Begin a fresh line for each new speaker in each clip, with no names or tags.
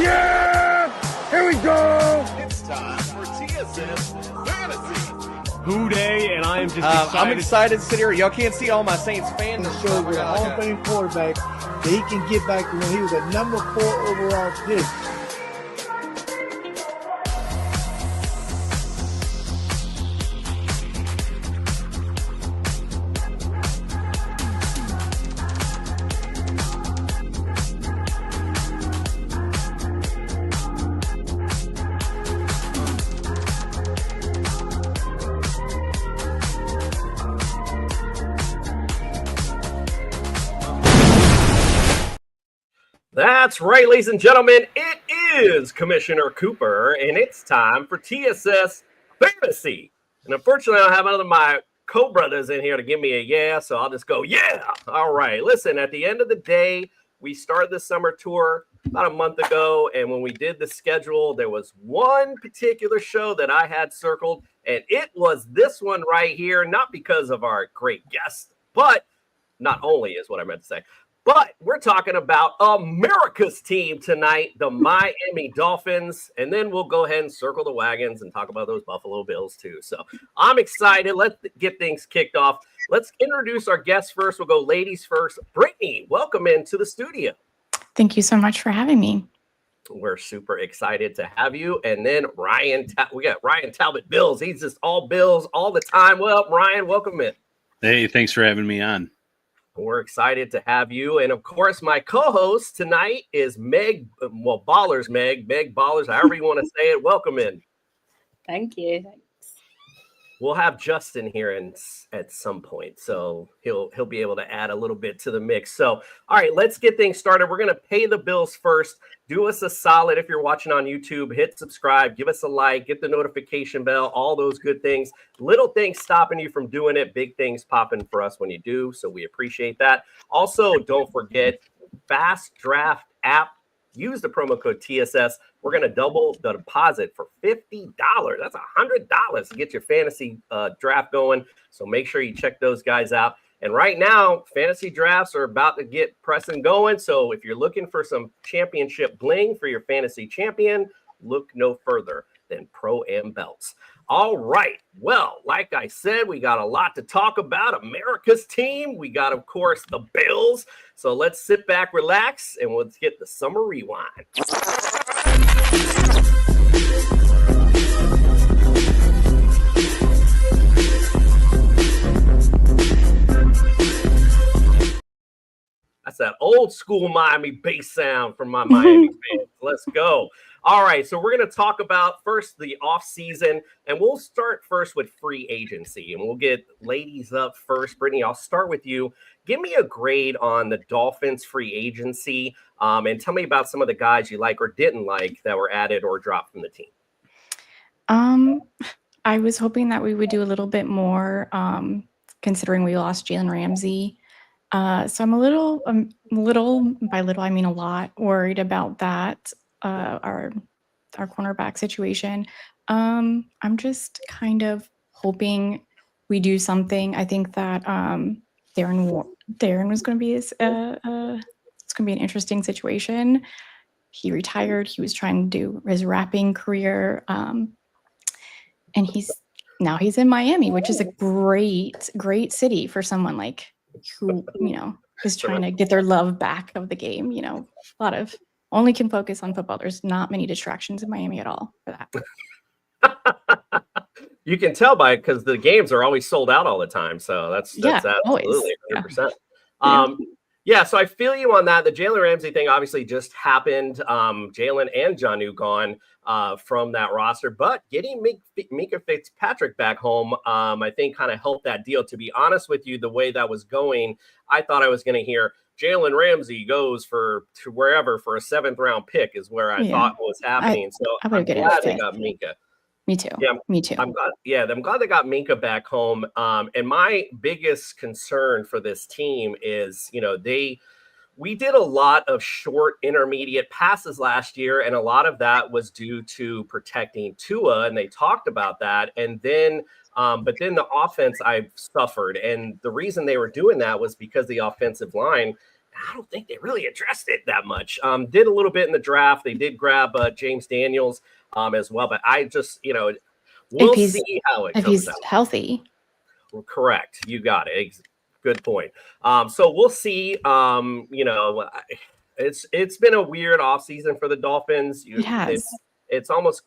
Yeah! Here we go!
It's time for TSS Fantasy.
Who day, and I am just excited.
I'm excited to sit here. Y'all can't see all my Saints fans.
He showed with a Hall of Fame quarterback that he can get back to when he was a number 4 overall pick.
That's right, ladies and gentlemen. It is Commissioner Cooper, and it's time for TSS Fantasy. And unfortunately, I don't have none of my co-brothers in here to give me a yeah, so I'll just go, yeah. All right. Listen, at the end of the day, we started the summer tour about a month ago, and when we did the schedule, there was one particular show that I had circled, and it was this one right here, not because of our great guest, but not only is what I meant to say. But we're talking about America's team tonight, the Miami Dolphins. And then we'll go ahead and circle the wagons and talk about those Buffalo Bills, too. So I'm excited. Let's get things kicked off. Let's introduce our guests first. We'll go ladies first. Brittany, welcome into the studio.
Thank you so much for having me.
We're super excited to have you. And then Ryan, we got Ryan Talbot Bills. He's just all Bills all the time. Well, Ryan, welcome in.
Hey, thanks for having me on.
We're excited to have you. And of course, my co-host tonight is Meg, Ballers Meg Ballers, however you want to say it. Welcome in.
Thank you. Thanks.
We'll have Justin here at some point, so he'll be able to add a little bit to the mix. So, all right, let's get things started. We're going to pay the bills first. Do us a solid if you're watching on YouTube. Hit subscribe, give us a like, get the notification bell, all those good things. Little things stopping you from doing it, big things popping for us when you do, so we appreciate that. Also, don't forget, Fast Draft app. Use the promo code TSS. We're going to double the deposit for $50. That's $100 to get your fantasy draft going. So make sure you check those guys out. And right now, fantasy drafts are about to get pressing going. So if you're looking for some championship bling for your fantasy champion, look no further than Pro-Am Belts. All right. Well, like I said, we got a lot to talk about. America's team. We got, of course, the Bills. So let's sit back, relax, and let's get the summer rewind. That's that old school Miami bass sound from my Miami fans. Let's go. All right, so we're going to talk about first the offseason, and we'll start first with free agency, and we'll get ladies up first. Brittany, I'll start with you. Give me a grade on the Dolphins free agency, and tell me about some of the guys you like or didn't like that were added or dropped from the team.
I was hoping that we would do a little bit more, considering we lost Jalen Ramsey. So I'm a little, by little, I mean a lot, worried about that. Our cornerback situation. I'm just kind of hoping we do something. I think that Darren was going to be it's going to be an interesting situation. He retired. He was trying to do his rapping career, and he's in Miami, which is a great city for someone like who is trying to get their love back of the game. A lot of. Only can focus on football. There's not many distractions in Miami at all for
that. You can tell by it because the games are always sold out all the time. So that's absolutely 100%. Yeah, so I feel you on that. The Jalen Ramsey thing obviously just happened. Jalen and Jonnu gone from that roster, but getting Mika Fitzpatrick back home, I think kind of helped that deal. To be honest with you, the way that was going, I thought I was going to hear Jalen Ramsey goes to wherever for a 7th round pick is where I thought was happening. I'm glad they got Minka.
Me too. Yeah, me too.
I'm glad they got Minka back home. And my biggest concern for this team is, we did a lot of short intermediate passes last year, and a lot of that was due to protecting Tua, and they talked about that. And then but then the offense I suffered, and the reason they were doing that was because the offensive line I don't think they really addressed it that much. Did a little bit in the draft. They did grab James Daniels as well, but I just, we'll see how it comes out.
If he's healthy.
Correct. You got it. Good point. So we'll see. It's been a weird offseason for the Dolphins.
It has.
It's almost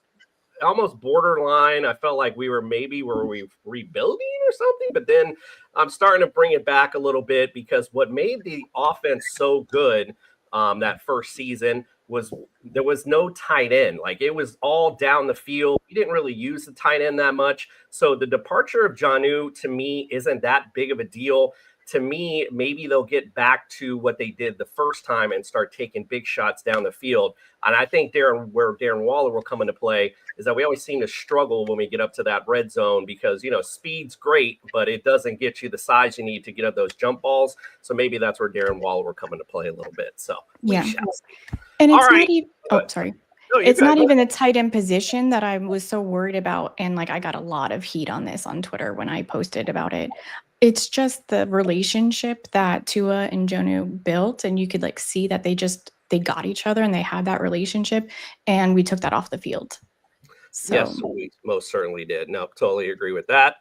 borderline. I felt like were we rebuilding or something, but then I'm starting to bring it back a little bit because what made the offense so good that first season was there was no tight end. Like it was all down the field. We didn't really use the tight end that much. So the departure of Jonnu to me isn't that big of a deal. To me, maybe they'll get back to what they did the first time and start taking big shots down the field. And I think where Darren Waller will come into play is that we always seem to struggle when we get up to that red zone because, speed's great, but it doesn't get you the size you need to get up those jump balls. So maybe that's where Darren Waller will come into play a little bit. So
yeah. And it's not even sorry.
No,
it's not even the tight end position that I was so worried about. And I got a lot of heat on this on Twitter when I posted about it. It's just the relationship that Tua and Jonnu built. And you could see that they got each other and they had that relationship. And we took that off the field. So.
Yes, we most certainly did. No, totally agree with that.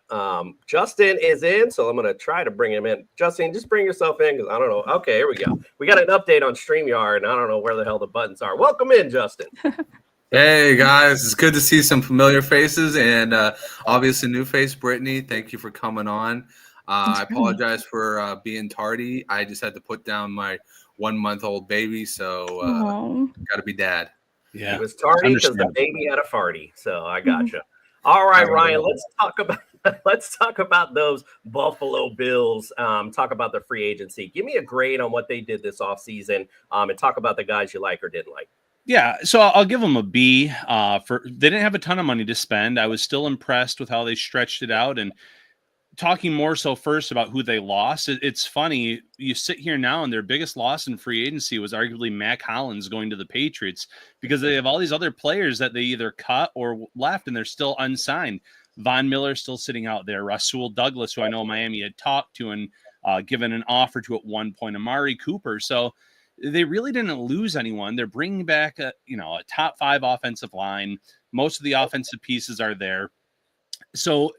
Justin is in, so I'm going to try to bring him in. Justin, just bring yourself in because I don't know. Okay, here we go. We got an update on StreamYard, and I don't know where the hell the buttons are. Welcome in, Justin.
Hey, guys. It's good to see some familiar faces and obviously new face, Brittany. Thank you for coming on. I apologize for being tardy. I just had to put down my 1-month-old baby, so got to be dad.
Yeah, it was tardy because the baby had a farty. So I gotcha. All right, Ryan. Let's talk about those Buffalo Bills. Talk about the free agency. Give me a grade on what they did this offseason, and talk about the guys you like or didn't like.
Yeah, so I'll give them a B. They didn't have a ton of money to spend. I was still impressed with how they stretched it out and. Talking more so first about who they lost, it's funny. You sit here now and their biggest loss in free agency was arguably Mac Hollins going to the Patriots because they have all these other players that they either cut or left and they're still unsigned. Von Miller still sitting out there. Rasul Douglas, who I know Miami had talked to and given an offer to at one point. Amari Cooper. So they really didn't lose anyone. They're bringing back a top 5 offensive line. Most of the offensive pieces are there. So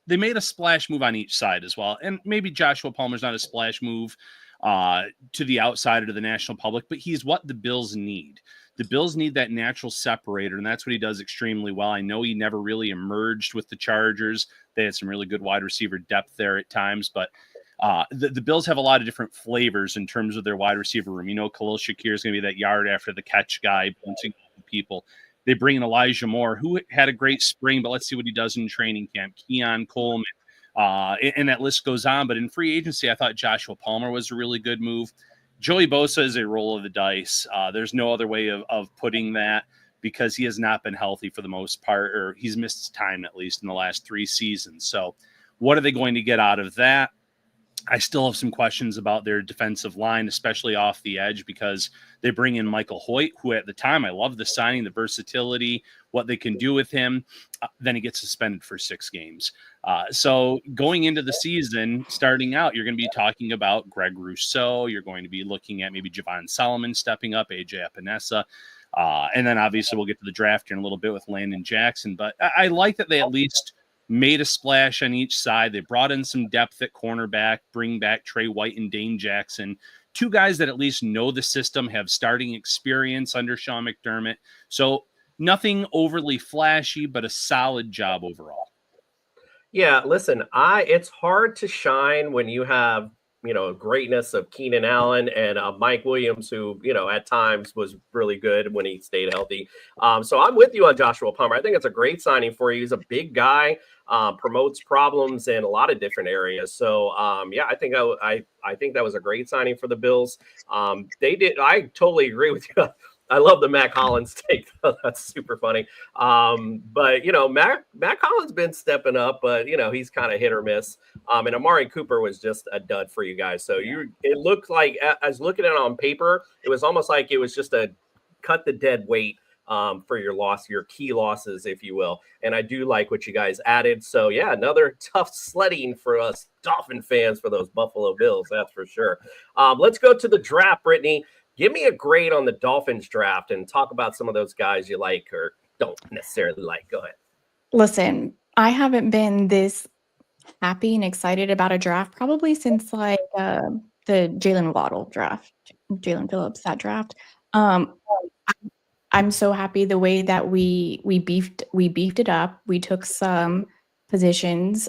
they made a splash move on each side as well. And maybe Joshua Palmer's not a splash move to the outside or to the national public, but he's what the Bills need. The Bills need that natural separator, and that's what he does extremely well. I know he never really emerged with the Chargers. They had some really good wide receiver depth there at times, but the Bills have a lot of different flavors in terms of their wide receiver room. Khalil Shakir is going to be that yard after the catch guy, bouncing people. They bring in Elijah Moore, who had a great spring, but let's see what he does in training camp. Keon Coleman, and that list goes on. But in free agency, I thought Joshua Palmer was a really good move. Joey Bosa is a roll of the dice. There's no other way of putting that because he has not been healthy for the most part, or he's missed time at least in the last 3 seasons. So what are they going to get out of that? I still have some questions about their defensive line, especially off the edge, because they bring in Michael Hoyt, who at the time, I love the signing, the versatility, what they can do with him. Then he gets suspended for 6 games. So going into the season, starting out, you're going to be talking about Greg Rousseau. You're going to be looking at maybe Javon Solomon stepping up, AJ Epinesa. And then obviously we'll get to the draft here in a little bit with Landon Jackson. But I like that they at least made a splash on each side. They brought in some depth at cornerback, bring back Trey White and Dane Jackson, 2 guys that at least know the system, have starting experience under Sean McDermott. So nothing overly flashy, but a solid job overall.
Yeah, listen, it's hard to shine when you have, greatness of Keenan Allen and Mike Williams, who, at times was really good when he stayed healthy. So I'm with you on Joshua Palmer. I think it's a great signing for you. He's a big guy, promotes problems in a lot of different areas. So, yeah, I think I think that was a great signing for the Bills. I totally agree with you. I love the Mac Hollins take. That's super funny. But, Mac Hollins been stepping up, but, he's kind of hit or miss. And Amari Cooper was just a dud for you guys. So it looked like, as looking at it on paper, it was almost like it was just a cut the dead weight for your key losses, if you will. And I do like what you guys added. So yeah, another tough sledding for us Dolphin fans for those Buffalo Bills. That's for sure. Let's go to the draft, Brittany. Give me a grade on the Dolphins draft and talk about some of those guys you like or don't necessarily like. Go ahead.
Listen, I haven't been this happy and excited about a draft probably since like the Jalen Waddle draft, Jalen Phillips, that draft. I'm so happy the way that we beefed it up. We took some positions.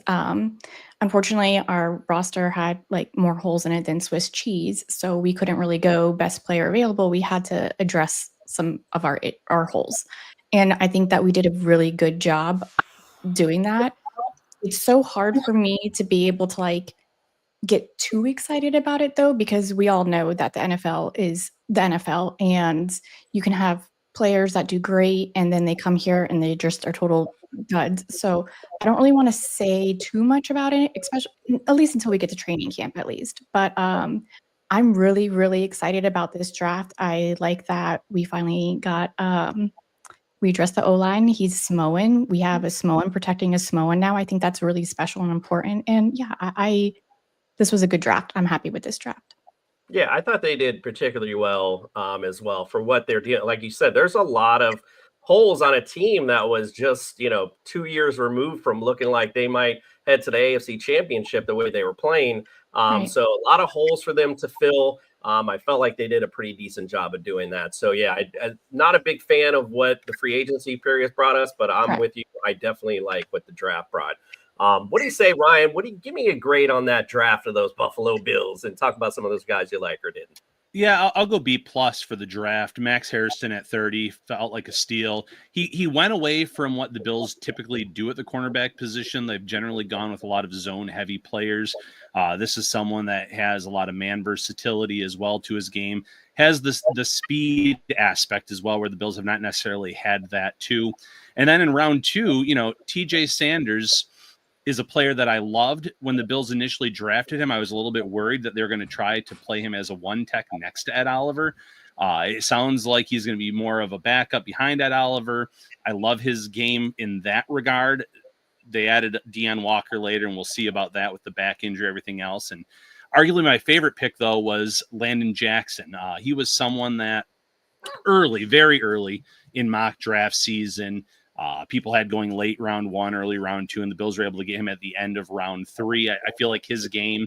Unfortunately, our roster had like more holes in it than Swiss cheese, so we couldn't really go best player available. We had to address some of our holes, and I think that we did a really good job doing that. It's so hard for me to be able to like get too excited about it though, because we all know that the NFL is the NFL, and you can have players that do great and then they come here and they just are total duds. So I don't really want to say too much about it, especially at least until we get to training camp at least. But I'm really, really excited about this draft. I like that we finally got we addressed the O-line. He's Samoan. We have a Samoan protecting a Samoan now. I think that's really special and important. And yeah, this was a good draft. I'm happy with this draft.
Yeah, I thought they did particularly well as well for what they're doing. Like you said, there's a lot of holes on a team that was just, 2 years removed from looking like they might head to the AFC Championship the way they were playing.
Right.
So a lot of holes for them to fill. I felt like they did a pretty decent job of doing that. So yeah, I'm not a big fan of what the free agency period brought us, but I'm
Correct.
with you. I definitely like what the draft brought. What do you say, Ryan? Give me a grade on that draft of those Buffalo Bills and talk about some of those guys you like or didn't.
Yeah, I'll go B+ for the draft. Max Harrison at 30 felt like a steal. He went away from what the Bills typically do at the cornerback position. They've generally gone with a lot of zone-heavy players. This is someone that has a lot of man versatility as well to his game. Has the speed aspect as well, where the Bills have not necessarily had that too. And then in round 2, TJ Sanders is a player that I loved. When the Bills initially drafted him, I was a little bit worried that they're going to try to play him as a one tech next to Ed Oliver. It sounds like he's going to be more of a backup behind Ed Oliver. I love his game in that regard. They added Deion Walker later, and we'll see about that with the back injury, everything else. And arguably my favorite pick, though, was Landon Jackson. He was someone that very early in mock draft season, people had going late round 1, early round 2, and the Bills were able to get him at the end of round 3. I feel like his game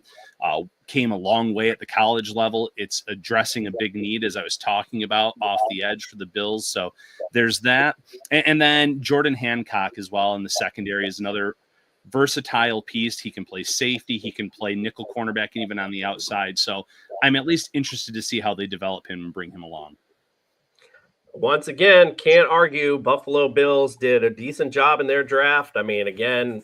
came a long way at the college level. It's addressing a big need, as I was talking about, off the edge for the Bills. So there's that. And then Jordan Hancock as well in the secondary is another versatile piece. He can play safety. He can play nickel cornerback and even on the outside. So I'm at least interested to see how they develop him and bring him along.
Once again, can't argue. Buffalo Bills did a decent job in their draft. I mean, again,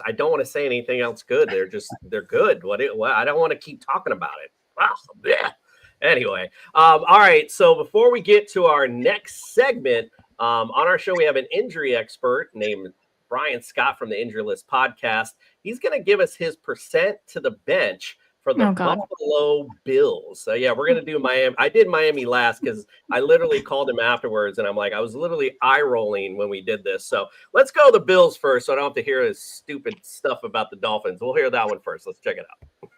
I don't want to say anything else good. They're good. I don't want to keep talking about it. Wow. Yeah. Anyway, all right. So before we get to our next segment, on our show, we have an injury expert named Brian Scott from the Injury List podcast. He's going to give us his percent to the bench for the Buffalo Bills. So yeah, we're going to do Miami. I did Miami last because I literally called him afterwards, and I'm like, I was literally eye rolling when we did this. So let's go the Bills first, so I don't have to hear his stupid stuff about the Dolphins. We'll hear that one first. Let's check it out.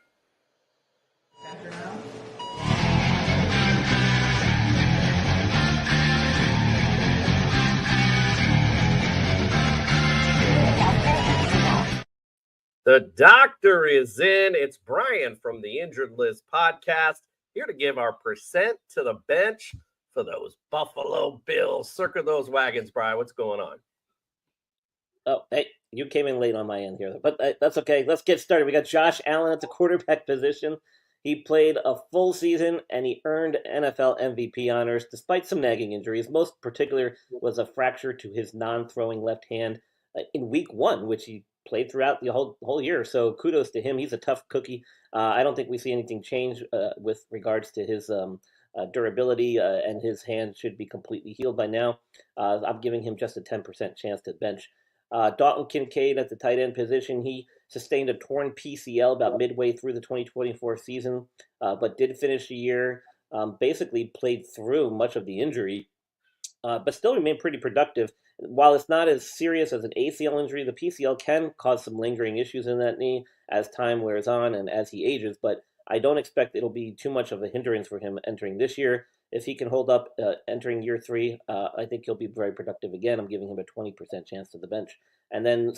The doctor is in. It's Brian from the Injured List podcast, here to give our percent to the bench for those Buffalo Bills. Circle those wagons, Brian. What's going on?
Oh, hey, you came in late on my end here, but that's okay. Let's get started. We got Josh Allen at the quarterback position. He played a full season, and he earned NFL MVP honors despite some nagging injuries. Most particular was a fracture to his non-throwing left hand in week 1, which he played throughout the whole year. So kudos to him. He's a tough cookie. I don't think we see anything change with regards to his durability, and his hand should be completely healed by now. I'm giving him just a 10% chance to bench. Dalton Kincaid at the tight end position. He sustained a torn PCL about midway through the 2024 season, but did finish the year, basically played through much of the injury. but still remain pretty productive. While it's not as serious as an ACL injury, the PCL can cause some lingering issues in that knee as time wears on and as he ages, but I don't expect it'll be too much of a hindrance for him entering this year. If he can hold up entering year 3, I think he'll be very productive again. I'm giving him a 20% chance to the bench. And then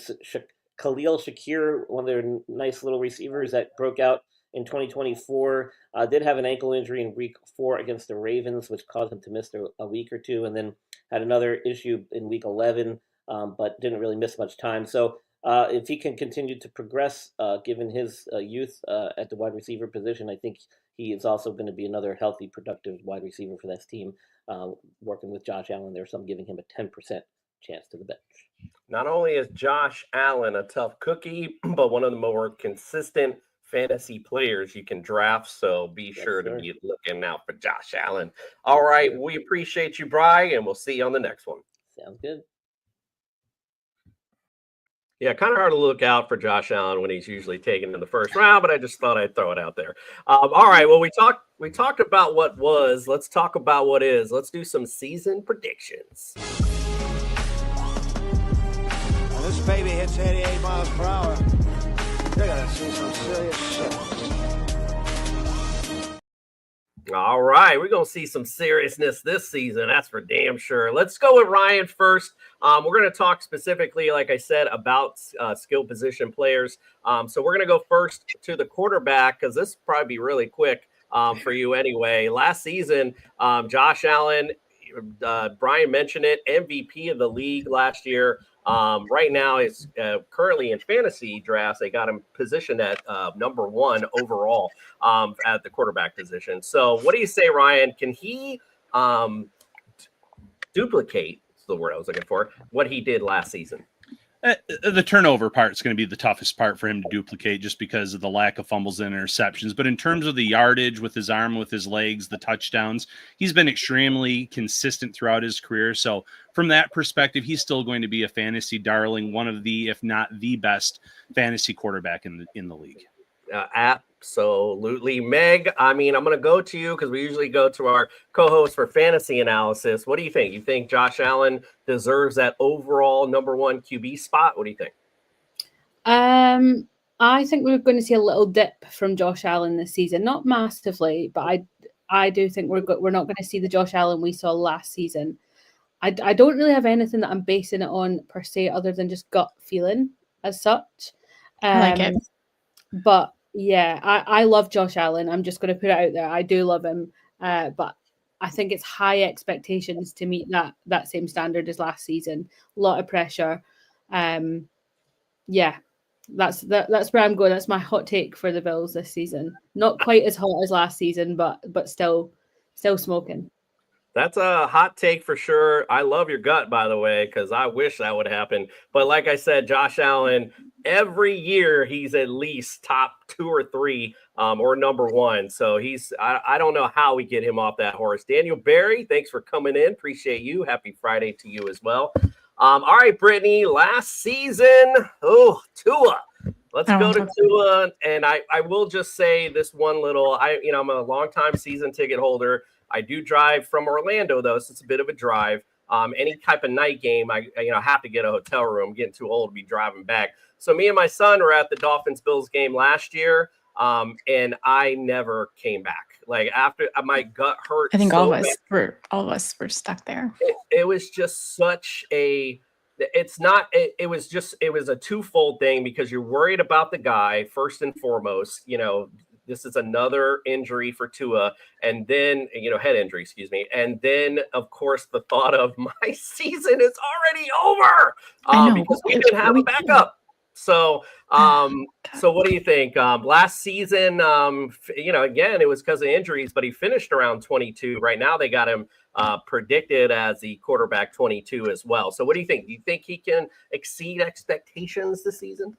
Khalil Shakir, one of their nice little receivers that broke out in 2024, did have an ankle injury in week 4 against the Ravens, which caused him to miss a week or two, and then had another issue in week 11, but didn't really miss much time. So if he can continue to progress, given his youth at the wide receiver position, I think he is also going to be another healthy, productive wide receiver for this team, working with Josh Allen there. So I'm giving him a 10% chance to the bench.
Not only is Josh Allen a tough cookie, but one of the more consistent fantasy players you can draft. So be sure to be looking out for Josh Allen. All right. We appreciate you, Bri, and we'll see you on the next one.
Sounds good.
Yeah, kind of hard to look out for Josh Allen when he's usually taken in the first round, but I just thought I'd throw it out there. All right. Well, we talked about what was. Let's talk about what is. Let's do some season predictions.
When this baby hits 88 miles per hour, you're going to see some serious shit.
All right, we're going to see some seriousness this season. That's for damn sure. Let's go with Ryan first. We're going to talk specifically, like I said, about skill position players. So we're going to go first to the quarterback because this will probably be really quick for you anyway. Last season, Josh Allen, Brian mentioned it, MVP of the league last year. Right now, is currently in fantasy drafts. They got him positioned at number 1 overall at the quarterback position. So what do you say, Ryan? Can he duplicate, is the word I was looking for, what he did last season?
The turnover part is going to be the toughest part for him to duplicate just because of the lack of fumbles and interceptions. But in terms of the yardage with his arm, with his legs, the touchdowns, he's been extremely consistent throughout his career. So from that perspective, he's still going to be a fantasy darling, one of the, if not the best fantasy quarterback in the league.
Absolutely. Meg, I mean, I'm going to go to you because we usually go to our co-host for fantasy analysis. What do you think? You think Josh Allen deserves that overall number 1 QB spot? What do you think?
I think we're going to see a little dip from Josh Allen this season. Not massively, but I do think we're not going to see the Josh Allen we saw last season. I don't really have anything that I'm basing it on per se other than just gut feeling as such.
I like it.
But yeah, I love Josh Allen. I'm just going to put it out there. I do love him, but I think it's high expectations to meet that same standard as last season. A lot of pressure. Yeah, that's where I'm going. That's my hot take for the Bills this season. Not quite as hot as last season, but still smoking.
That's a hot take for sure. I love your gut, by the way, because I wish that would happen. But like I said, Josh Allen, every year he's at least top 2 or 3 or number 1. So I don't know how we get him off that horse. Daniel Barry, thanks for coming in. Appreciate you. Happy Friday to you as well. All right, Brittany, last season. Oh, Tua. Let's go to Tua. And I will just say this one little, I'm a longtime season ticket holder. I do drive from Orlando, though, so it's a bit of a drive. Any type of night game, I have to get a hotel room. I'm getting too old to be driving back. So me and my son were at the Dolphins-Bills game last year, and I never came back. Like after my gut hurt.
I think all of us were stuck there.
It was just such a. It was a twofold thing because you're worried about the guy first and foremost. This is another injury for Tua, and then, head injury, excuse me. And then, of course, the thought of my season is already over because we didn't have a backup. So, so what do you think? Last season, again, it was because of injuries, but he finished around 22. Right now, they got him predicted as the quarterback 22 as well. So what do you think? Do you think he can exceed expectations this season?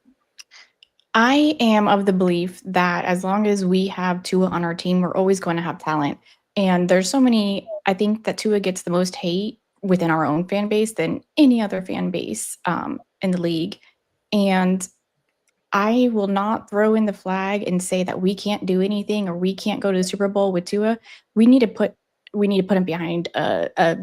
I am of the belief that as long as we have Tua on our team, we're always going to have talent. And there's so many, I think that Tua gets the most hate within our own fan base than any other fan base in the league. And I will not throw in the flag and say that we can't do anything or we can't go to the Super Bowl with Tua. We need to put him behind a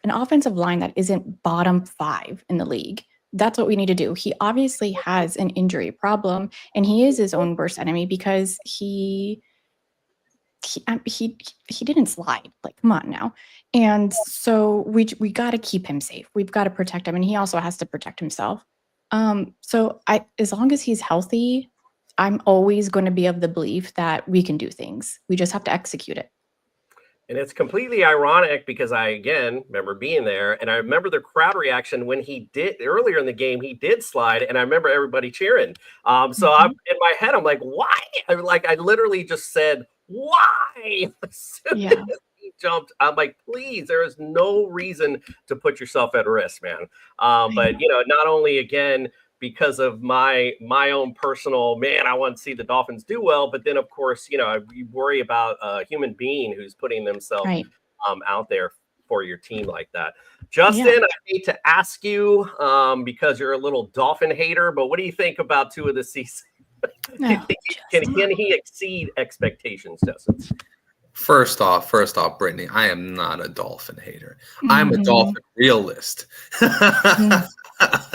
an offensive line that isn't bottom 5 in the league. That's what we need to do. He obviously has an injury problem, and he is his own worst enemy because he didn't slide. Like, come on now. And so we got to keep him safe. We've got to protect him, and he also has to protect himself. So as long as he's healthy, I'm always going to be of the belief that we can do things. We just have to execute it.
And it's completely ironic because I, again, remember being there, and I remember the crowd reaction when he did earlier in the game, he did slide, and I remember everybody cheering. So I'm in my head, I'm like, why? I literally just said, why? As soon as he jumped, I'm like, please, there is no reason to put yourself at risk, man. But, not only, again, because of my own personal, man, I want to see the Dolphins do well. But then, of course, you worry about a human being who's putting themselves out there for your team like that. Justin, I hate to ask you because you're a little Dolphin hater, but what do you think about Tua this season? Can he exceed expectations, Justin?
First off, Brittany, I am not a Dolphin hater. I'm a Dolphin realist.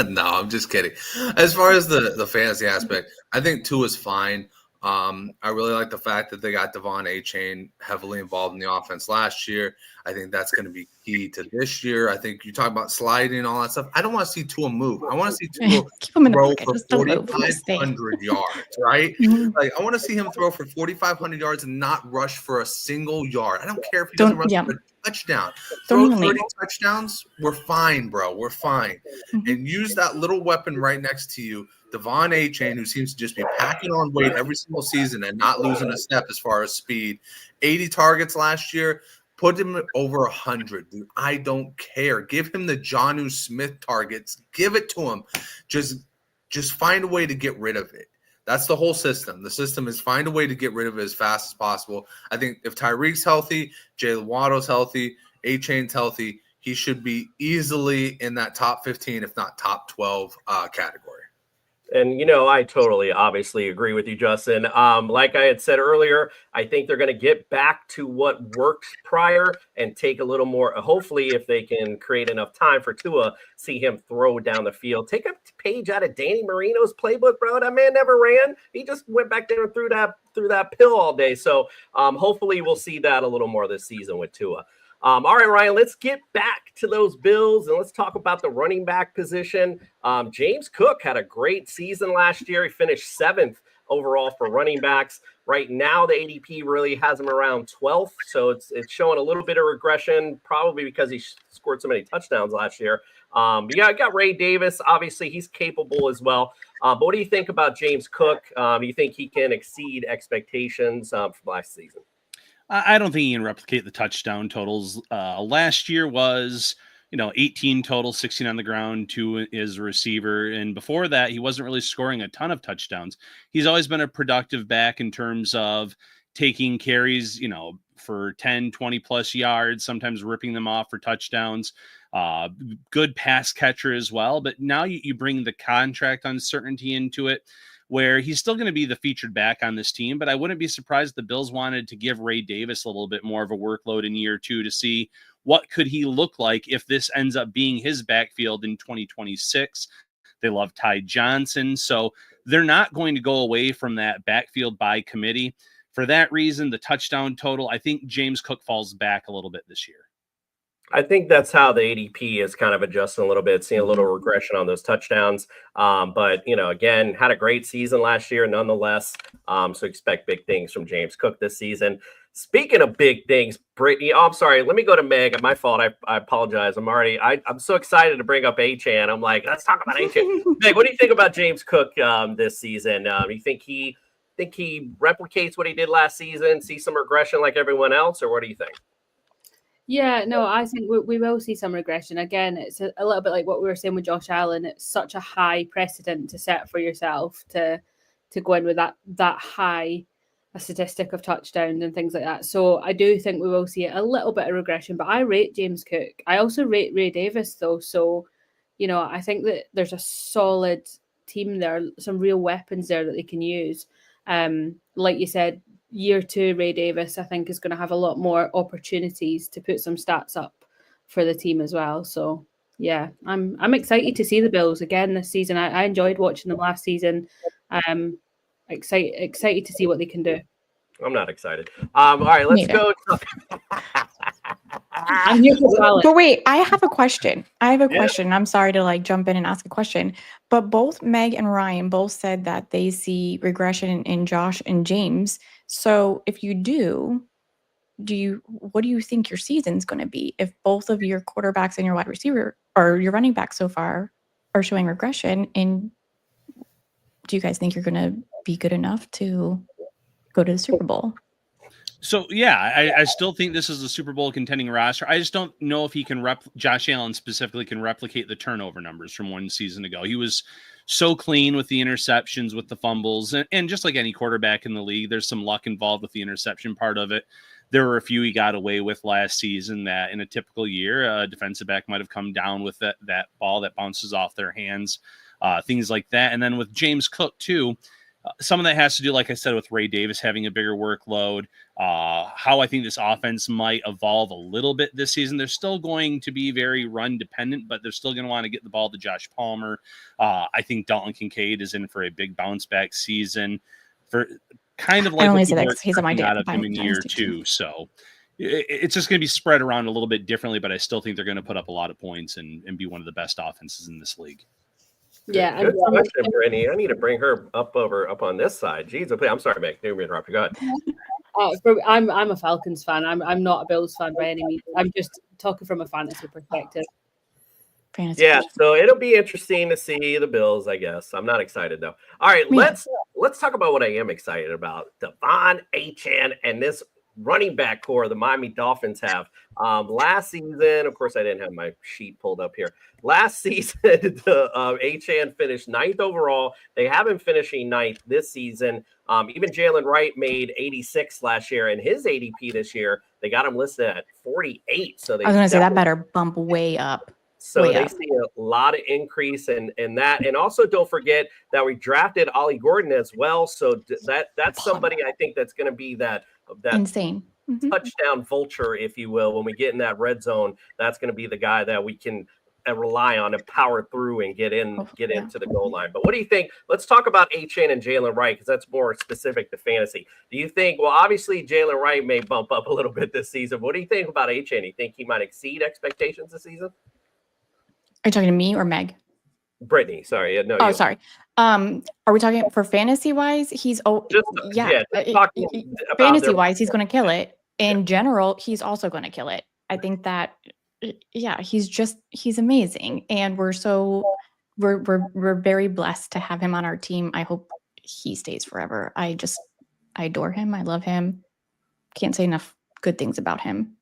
No, I'm just kidding. As far as the fantasy aspect, I think Tua's fine. I really like the fact that they got Devon Achane heavily involved in the offense last year. I think that's going to be key to this year. I think you talk about sliding and all that stuff. I don't want to see Tua move. I want to see Tua throw for 4,500 yards, right? Like, I want to see him throw for 4,500 yards and not rush for a single yard. I don't care if he doesn't rush for a touchdown. Throw 30 touchdowns. We're fine, bro. We're fine. And use that little weapon right next to you, Devon Achane, who seems to just be packing on weight every single season and not losing a step as far as speed. 80 targets last year. Put him over 100, dude. I don't care. Give him the Jonnu Smith targets. Give it to him. Just find a way to get rid of it. That's the whole system. The system is find a way to get rid of it as fast as possible. I think if Tyreek's healthy, Jalen Waddle's healthy, Achane's healthy, he should be easily in that top 15, if not top 12 category.
And, I totally obviously agree with you, Justin. Like I had said earlier, I think they're going to get back to what worked prior and take a little more. Hopefully, if they can create enough time for Tua, see him throw down the field. Take a page out of Danny Marino's playbook, bro. That man never ran. He just went back there and threw that pill all day. So hopefully we'll see that a little more this season with Tua. All right, Ryan, let's get back to those Bills and let's talk about the running back position. James Cook had a great season last year. He finished 7th overall for running backs. Right now, the ADP really has him around 12th, so it's showing a little bit of regression, probably because he scored so many touchdowns last year. But I got Ray Davis. Obviously, he's capable as well. But what do you think about James Cook? Do you think he can exceed expectations from last season?
I don't think he can replicate the touchdown totals. Last year was, 18 total, 16 on the ground, 2 as a receiver. And before that, he wasn't really scoring a ton of touchdowns. He's always been a productive back in terms of taking carries, for 10, 20 plus yards, sometimes ripping them off for touchdowns. Good pass catcher as well. But now you bring the contract uncertainty into it, where he's still going to be the featured back on this team, but I wouldn't be surprised the Bills wanted to give Ray Davis a little bit more of a workload in year 2 to see what could he look like if this ends up being his backfield in 2026. They love Ty Johnson, so they're not going to go away from that backfield by committee. For that reason, the touchdown total, I think James Cook falls back a little bit this year.
I think that's how the ADP is kind of adjusting a little bit, seeing a little regression on those touchdowns. But, again, had a great season last year nonetheless. So expect big things from James Cook this season. Speaking of big things, Brittany, I'm sorry. Let me go to Meg. My fault. I apologize. I'm so excited to bring up Achane. I'm like, let's talk about Achane. Meg, what do you think about James Cook this season? You think he replicates what he did last season, see some regression like everyone else, or what do you think?
Yeah, no, I think we will see some regression. Again, it's a little bit like what we were saying with Josh Allen. It's such a high precedent to set for yourself to go in with that high a statistic of touchdowns and things like that. So I do think we will see a little bit of regression, but I rate James Cook. I also rate Ray Davis, though. So, I think that there's a solid team there, some real weapons there that they can use. Like you said, year 2, Ray Davis, I think, is going to have a lot more opportunities to put some stats up for the team as well. So yeah, I'm excited to see the Bills again this season. I enjoyed watching them last season. Excited to see what they can do.
I'm not excited. All right, let's go.
I'm here for Solid.
But wait, I have a question. I'm sorry to like jump in and ask a question, but both Meg and Ryan both said that they see regression in Josh and James. So if you do, what do you think your season's going to be if both of your quarterbacks and your wide receiver or your running back so far are showing regression? And do you guys think you're going to be good enough to go to the Super Bowl?
So, yeah, I still think this is a Super Bowl contending roster. I just don't know if he can Josh Allen specifically can replicate the turnover numbers from one season ago. He was so clean with the interceptions, with the fumbles, and just like any quarterback in the league, there's some luck involved with the interception part of it. There were a few he got away with last season that in a typical year, a defensive back might have come down with that ball that bounces off their hands, things like that. And then with James Cook, too, some of that has to do, like I said, with Ray Davis having a bigger workload, how I think this offense might evolve a little bit this season. They're still going to be very run dependent, but they're still going to want to get the ball to Josh Palmer. I think Dalton Kincaid is in for a big bounce back season for kind of like
I only say that because he's on my
out of him in year two. So it's just going to be spread around a little bit differently, but I still think they're going to put up a lot of points and be one of the best offenses in this league.
Yeah,
good question, Brittany. I need to bring her up on this side. Jeez, I'm sorry, Meg. Didn't interrupt you. Go ahead.
I'm a Falcons fan. I'm not a Bills fan by any means. I'm just talking from a fantasy perspective.
Yeah, so it'll be interesting to see the Bills, I guess. I'm not excited though. All right, let's talk about what I am excited about. Devon Achane and this running back core the Miami Dolphins have. Last season, of course, I didn't have my sheet pulled up here. Last season, Achane finished 9th overall. They have him finishing 9th this season. Even Jalen Wright made 86 last year, and his ADP this year, they got him listed at 48. So I was
going to say that better bump way up.
So they see a lot of increase in that. And also don't forget that we drafted Ollie Gordon as well. So that's somebody I think that's going to be that
insane
touchdown vulture, if you will. When we get in that red zone, that's going to be the guy that we can rely on to power through and get into the goal line. But what do you think? Let's talk about Achane and Jalen Wright, because that's more specific to fantasy. Do you think, well, obviously Jalen Wright may bump up a little bit this season. What do you think about Achane? Do you think he might exceed expectations this season?
Are you talking to me or Meg?
Brittany, sorry. No.
Oh, sorry. Are we talking for fantasy wise? He's fantasy wise, he's going to kill it. In general, he's also going to kill it. I think that, he's amazing, and we're very blessed to have him on our team. I hope he stays forever. I adore him. I love him. Can't say enough good things about him.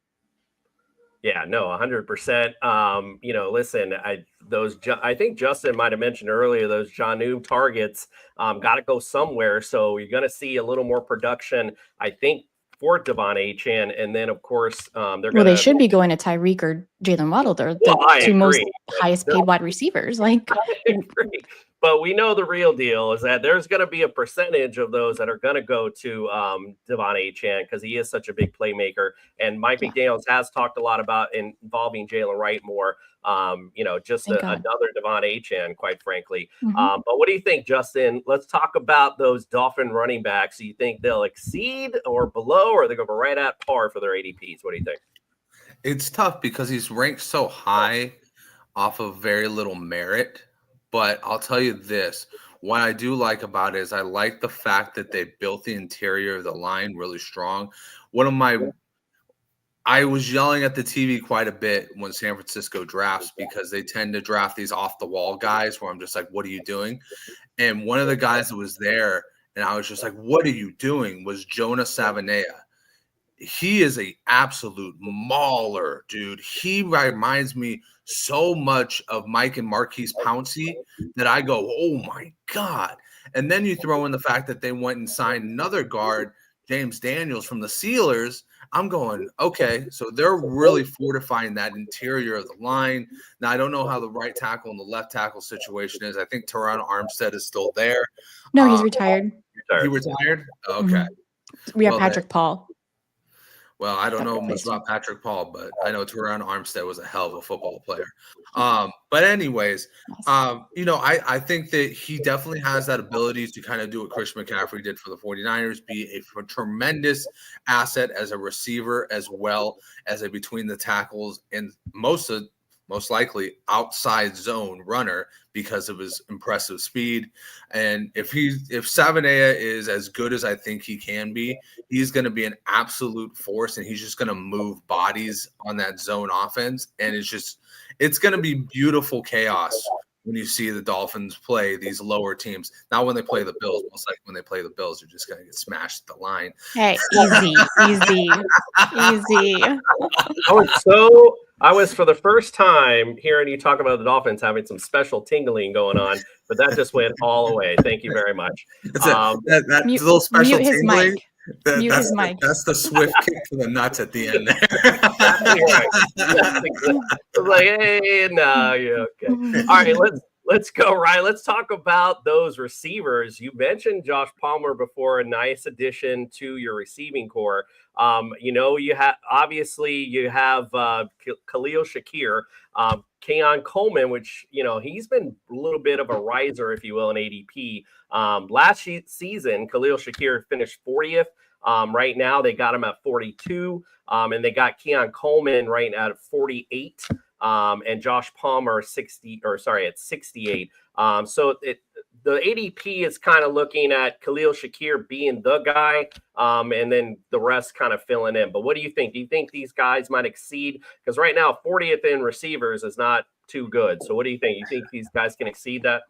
Yeah, no, 100%. Listen, I think Justin might have mentioned earlier, those Jonnu targets got to go somewhere. So you're going to see a little more production, I think, for Devon Achane. And then, of course,
they should be going to Tyreek or Jalen Waddle. They're the two most highest paid wide receivers. I
agree. But we know the real deal is that there's going to be a percentage of those that are going to go to Devon Achane because he is such a big playmaker. And Mike McDaniels has talked a lot about involving Jalen Wright more. Another Devon Achane, quite frankly.
Mm-hmm.
But what do you think, Justin? Let's talk about those Dolphin running backs. Do you think they'll exceed or below, or they're going to go right at par for their ADPs? What do you think?
It's tough because he's ranked so high off of very little merit. But I'll tell you this, what I do like about it is I like the fact that they built the interior of the line really strong. I was yelling at the TV quite a bit when San Francisco drafts because they tend to draft these off-the-wall guys where I'm just like, what are you doing? And one of the guys that was there, and I was just like, what are you doing, was Jonah Savanea. He is an absolute mauler, dude. He reminds me so much of Mike and Marquise Pouncey that I go, oh my God. And then you throw in the fact that they went and signed another guard, James Daniels from the Steelers. I'm going, okay, so they're really fortifying that interior of the line. Now, I don't know how the right tackle and the left tackle situation is. I think Teron Armstead is still there.
No, he's retired.
He retired? Okay.
Mm-hmm. We have Patrick Paul.
Well, I don't know much
replaced
about Patrick Paul, but I know Teron Armstead was a hell of a football player. But anyways, I think that he definitely has that ability to kind of do what Christian McCaffrey did for the 49ers, be a tremendous asset as a receiver as well as a between the tackles and most likely outside zone runner because of his impressive speed. And if Savanea is as good as I think he can be, he's going to be an absolute force, and he's just going to move bodies on that zone offense. And it's going to be beautiful chaos when you see the Dolphins play these lower teams. Not when they play the Bills. Most likely when they play the Bills, they're just going to get smashed at the line.
Hey, easy.
I was for the first time hearing you talk about the Dolphins having some special tingling going on, but that just went all away. Thank you very much.
That little special
mute his
tingling.
mic. Mute his mic.
That's the swift kick to the nuts at the end there.
Like, hey, no, you're okay. All right, let's go, Ryan. Let's talk about those receivers. You mentioned Josh Palmer before, a nice addition to your receiving core. You have Khalil Shakir, Keon Coleman, which he's been a little bit of a riser, if you will, in ADP. Last season, Khalil Shakir finished 40th. Right now, they got him at 42, and they got Keon Coleman right now at 48, and Josh Palmer at 68. So the ADP is kind of looking at Khalil Shakir being the guy, and then the rest kind of filling in. But what do you think? Do you think these guys might exceed? Because right now, 40th in receivers is not too good. So what do you think? You think these guys can exceed that?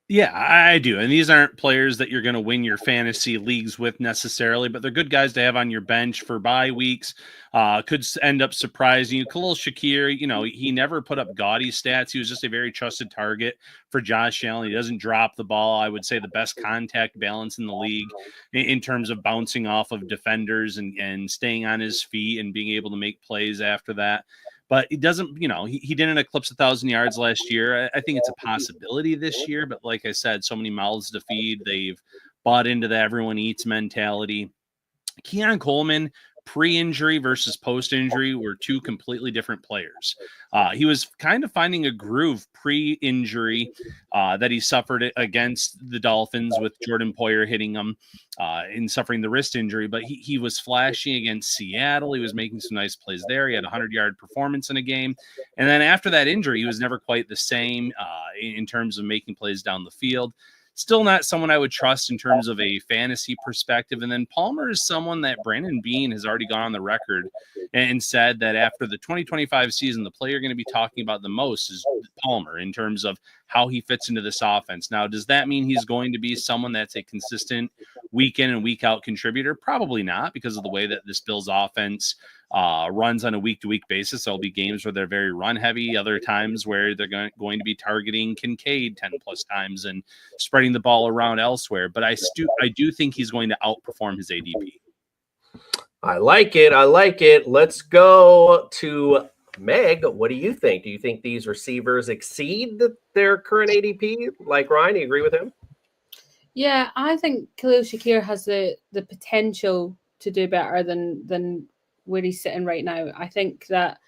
Yeah, I do. And these aren't players that you're going to win your fantasy leagues with necessarily, but they're good guys to have on your bench for bye weeks. Could end up surprising you. Khalil Shakir, he never put up gaudy stats. He was just a very trusted target for Josh Allen. He doesn't drop the ball. I would say the best contact balance in the league in terms of bouncing off of defenders and staying on his feet and being able to make plays after that. But he doesn't, he didn't eclipse 1,000 yards last year. I think it's a possibility this year. But like I said, so many mouths to feed. They've bought into the everyone eats mentality. Keon Coleman, pre-injury versus post-injury, were two completely different players. He was kind of finding a groove pre-injury that he suffered against the Dolphins with Jordan Poyer hitting him and suffering the wrist injury. But he was flashing against Seattle. He was making some nice plays there. He had a 100-yard performance in a game. And then after that injury, he was never quite the same in terms of making plays down the field. Still not someone I would trust in terms of a fantasy perspective. And then Palmer is someone that Brandon Beane has already gone on the record and said that after the 2025 season, the player you're going to be talking about the most is Palmer in terms of how he fits into this offense. Now, does that mean he's going to be someone that's a consistent week in and week out contributor? Probably not, because of the way that this Bills offense runs on a week-to-week basis. There'll be games where they're very run-heavy, other times where they're going to be targeting Kincaid 10-plus times and spreading the ball around elsewhere. But I do think he's going to outperform his ADP.
I like it. Let's go to Meg. What do you think? Do you think these receivers exceed their current ADP? Like Ryan, do you agree with him?
Yeah, I think Khalil Shakir has the potential to do better than where he's sitting right now. I think that,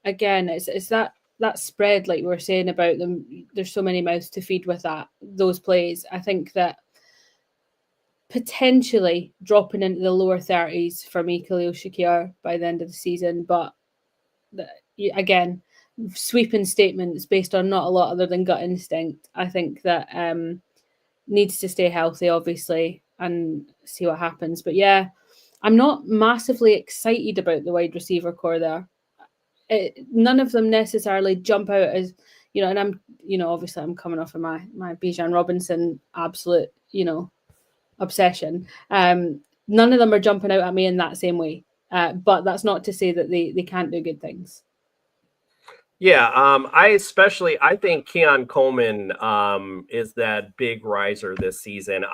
again, it's that spread, like we were saying about them. There's so many mouths to feed with those plays. I think that potentially dropping into the lower 30s for me, Khalil Shakir, by the end of the season. But again, sweeping statements based on not a lot other than gut instinct. I think that needs to stay healthy, obviously, and see what happens. But yeah, I'm not massively excited about the wide receiver core there. None of them necessarily jump out as, and I'm, obviously I'm coming off of my Bijan Robinson absolute, obsession. None of them are jumping out at me in that same way. But that's not to say that they can't do good things.
Yeah, I think Keon Coleman is that big riser this season.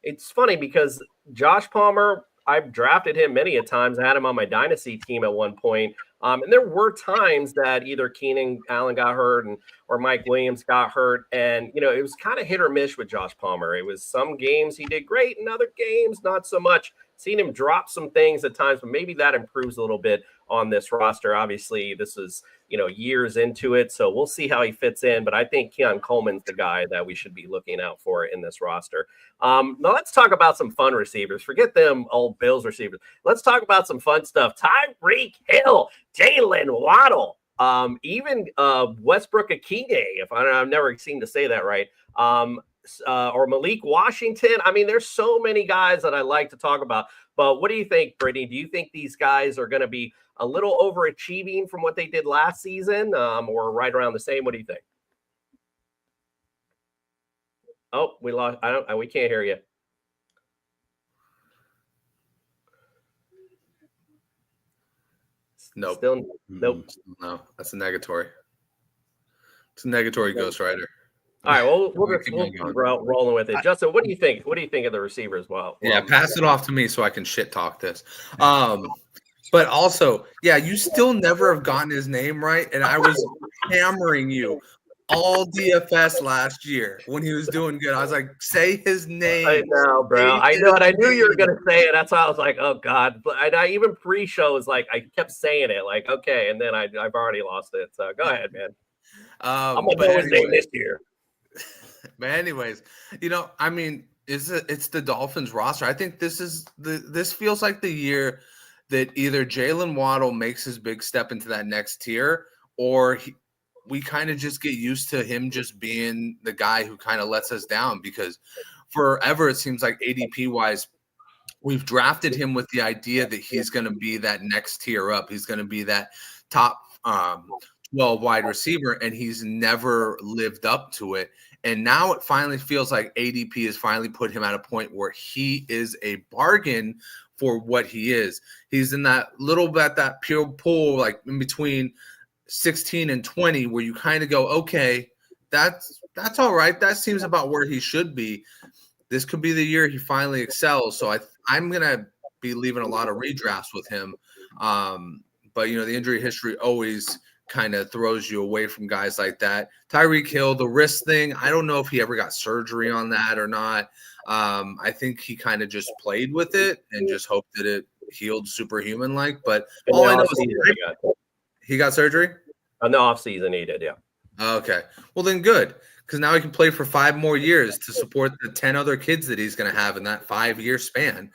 It's funny because Josh Palmer, I've drafted him many a times. I had him on my dynasty team at one point. And there were times that either Keenan Allen got hurt or Mike Williams got hurt. And, it was kind of hit or miss with Josh Palmer. It was some games he did great and other games not so much. seen him drop some things at times, but maybe that improves a little bit on this roster. Obviously, this is, years into it, so we'll see how he fits in. But I think Keon Coleman's the guy that we should be looking out for in this roster. Now let's talk about some fun receivers. Forget them old Bills receivers. Let's talk about some fun stuff. Tyreek Hill, Jalen Waddle, even Westbrook Akine, if I've never seemed to say that right. Or Malik Washington. I mean, there's so many guys that I like to talk about. But what do you think, Brittany? Do you think these guys are going to be a little overachieving from what they did last season, or right around the same? What do you think? Oh, we lost. We can't hear you.
Nope.
Still, nope.
No, that's a negatory. It's a negatory ghostwriter.
All right, well, we'll keep rolling with it. Justin, what do you think? What do you think of the receivers? Well,
pass it off to me so I can shit talk this. But also, you still never have gotten his name right, and I was hammering you all DFS last year when he was doing good. I was like, say his name.
I know, bro. I know, and I knew you were gonna say it. That's why I was like, oh God. But I even pre-show was like, I kept saying it, like, okay, and then I've already lost it. So go ahead, man. I'm gonna know his name this year.
But anyways, I mean, it's the Dolphins roster. I think this feels like the year that either Jalen Waddle makes his big step into that next tier, or we kind of just get used to him just being the guy who kind of lets us down, because forever it seems like ADP wise, we've drafted him with the idea that he's going to be that next tier up. He's going to be that top 12 wide receiver, and he's never lived up to it. And now it finally feels like ADP has finally put him at a point where he is a bargain for what he is. He's in that little bit, that pure pool, like in between 16 and 20, where you kind of go, okay, that's all right. That seems about where he should be. This could be the year he finally excels. So I'm going to be leaving a lot of redrafts with him. But, the injury history always kind of throws you away from guys like that. Tyreek Hill, the wrist thing, I don't know if he ever got surgery on that or not. I think he kind of just played with it and just hoped that it healed superhuman-like. But all I know is he got surgery?
In the offseason, he did, yeah.
Okay. Well, then good, because now he can play for 5 more years to support the 10 other kids that he's going to have in that 5-year span.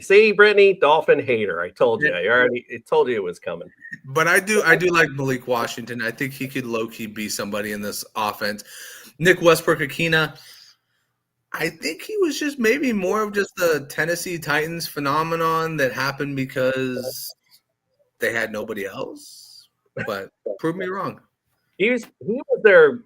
See, Brittany, Dolphin hater. I told you. I told you it was coming.
But I do like Malik Washington. I think he could low-key be somebody in this offense. Nick Westbrook-Akina, I think he was just maybe more of just the Tennessee Titans phenomenon that happened because they had nobody else. But prove me wrong.
He was their,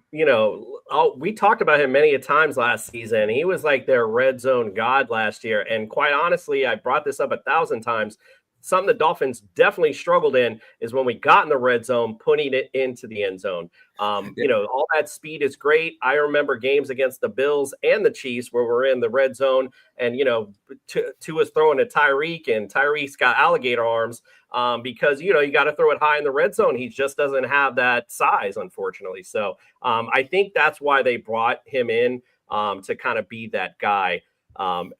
we talked about him many a times last season. He was like their red zone god last year. And quite honestly, I brought this up 1,000 times. Something the Dolphins definitely struggled in is when we got in the red zone, putting it into the end zone. All that speed is great. I remember games against the Bills and the Chiefs where we're in the red zone and, Tua's throwing at Tyreek, and Tyreek's got alligator arms because, you got to throw it high in the red zone. He just doesn't have that size, unfortunately. So I think that's why they brought him in to kind of be that guy.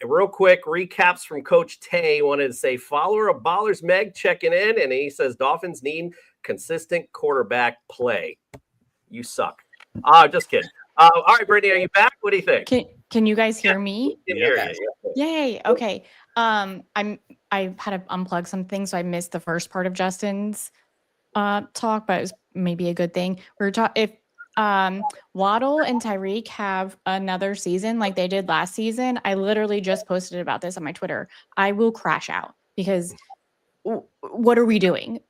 Real quick recaps from Coach Tay. Wanted to say follower of Ballers Meg checking in, and he says Dolphins need consistent quarterback play. You suck. Just kidding. All right, Brittany, are you back? What do you think?
Can you guys hear me?
Yeah.
Yay. Okay. I had to unplug something, so I missed the first part of Justin's talk, but it was maybe a good thing. If Waddle and Tyreek have another season like they did last season, I literally just posted about this on my Twitter. I will crash out because what are we doing?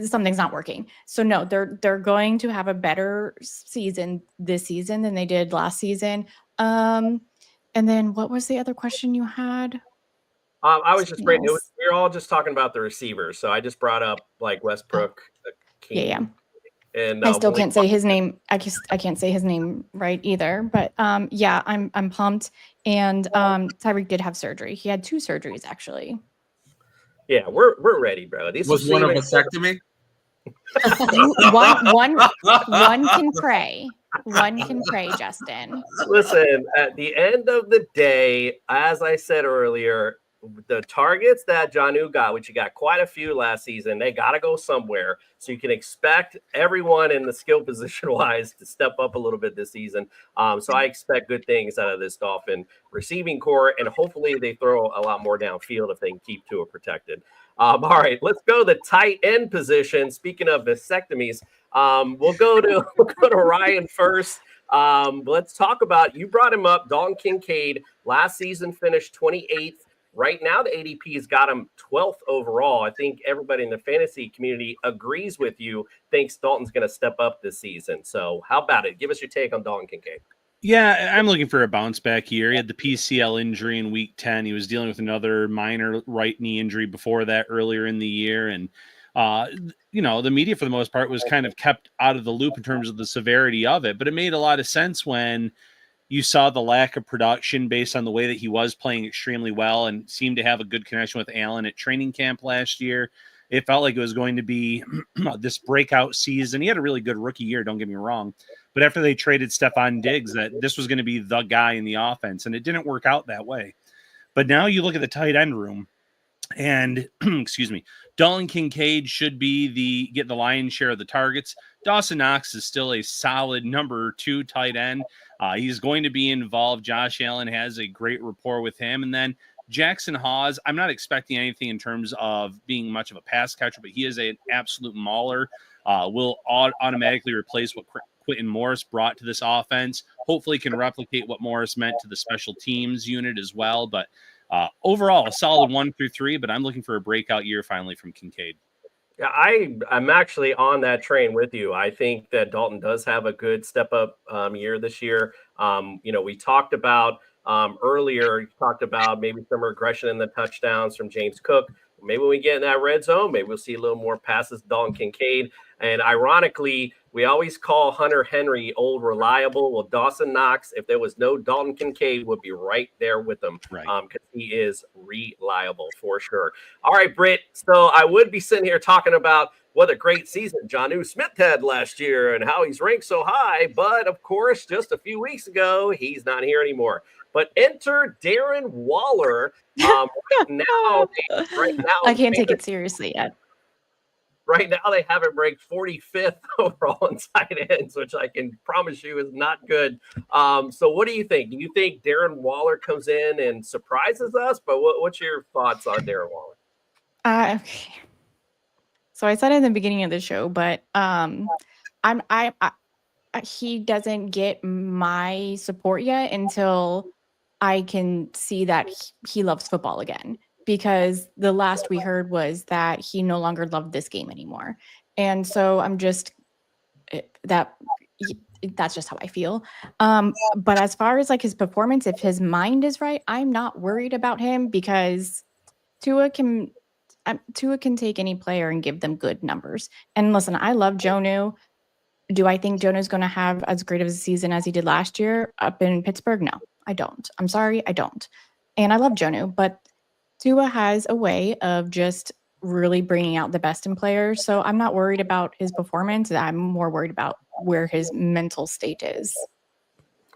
Something's not working. So no, they're going to have a better season this season than they did last season. And then what was the other question you had?
I was just we were all just talking about the receivers, so I just brought up like Westbrook.
Yeah.
And
I still can't say his name. I can't say his name right either. But I'm pumped. And Tyreek did have surgery. He had 2 surgeries actually.
Yeah, we're ready, bro. This
was one a vasectomy.
one can pray. One can pray, Justin.
Listen, at the end of the day, as I said earlier, the targets that Jonnu got, which you got quite a few last season, they got to go somewhere. So you can expect everyone in the skill position wise to step up a little bit this season. So I expect good things out of this Dolphin receiving core, and hopefully they throw a lot more downfield if they can keep Tua protected. All right, let's go to the tight end position. Speaking of vasectomies, we'll go to Ryan first. Let's talk about, you brought him up, Dalton Kincaid. Last season finished 28th. Right now, the ADP's got him 12th overall. I think everybody in the fantasy community agrees with you, thinks Dalton's going to step up this season. So how about it? Give us your take on Dalton Kincaid.
Yeah, I'm looking for a bounce back year. He had the PCL injury in week 10. He was dealing with another minor right knee injury before that earlier in the year. And, the media for the most part was kind of kept out of the loop in terms of the severity of it. But it made a lot of sense when you saw the lack of production based on the way that he was playing extremely well and seemed to have a good connection with Allen at training camp last year. It felt like it was going to be this breakout season. He had a really good rookie year, don't get me wrong. But after they traded Stephon Diggs, that this was going to be the guy in the offense, and it didn't work out that way. But now you look at the tight end room, and excuse me, Dalton Kincaid should be get the lion's share of the targets. Dawson Knox is still a solid number 2 tight end. He's going to be involved. Josh Allen has a great rapport with him. And then Jackson Hawes, I'm not expecting anything in terms of being much of a pass catcher, but he is an absolute mauler. Will automatically replace what Quentin Morris brought to this offense. Hopefully can replicate what Morris meant to the special teams unit as well. But overall, a solid 1 through 3, but I'm looking for a breakout year finally from Kincaid.
Yeah, I'm actually on that train with you. I think that Dalton does have a good step up year this year. We talked about earlier, you talked about maybe some regression in the touchdowns from James Cook. Maybe when we get in that red zone, maybe we'll see a little more passes to Dalton Kincaid. And ironically, we always call Hunter Henry old reliable. Well, Dawson Knox, if there was no Dalton Kincaid, would be right there with him.
Right.
Because he is reliable for sure. All right, Britt. So I would be sitting here talking about what a great season Jonnu Smith had last year and how he's ranked so high. But of course, just a few weeks ago, he's not here anymore. But enter Darren Waller. Right now,
I can't take it seriously yet.
Right now, they have him ranked 45th overall in tight ends, which I can promise you is not good. So what do you think? Do you think Darren Waller comes in and surprises us? But what's your thoughts on Darren Waller?
Okay. So I said it in the beginning of the show, but he doesn't get my support yet until I can see that he loves football again. Because the last we heard was that he no longer loved this game anymore. And so I'm just that's just how I feel. But as far as like his performance, if his mind is right, I'm not worried about him because Tua can take any player and give them good numbers. And listen, I love Jonnu. Do I think Jonnu's going to have as great of a season as he did last year up in Pittsburgh? No, I don't. I'm sorry, I don't. And I love Jonnu, but Tua has a way of just really bringing out the best in players. So I'm not worried about his performance. I'm more worried about where his mental state is.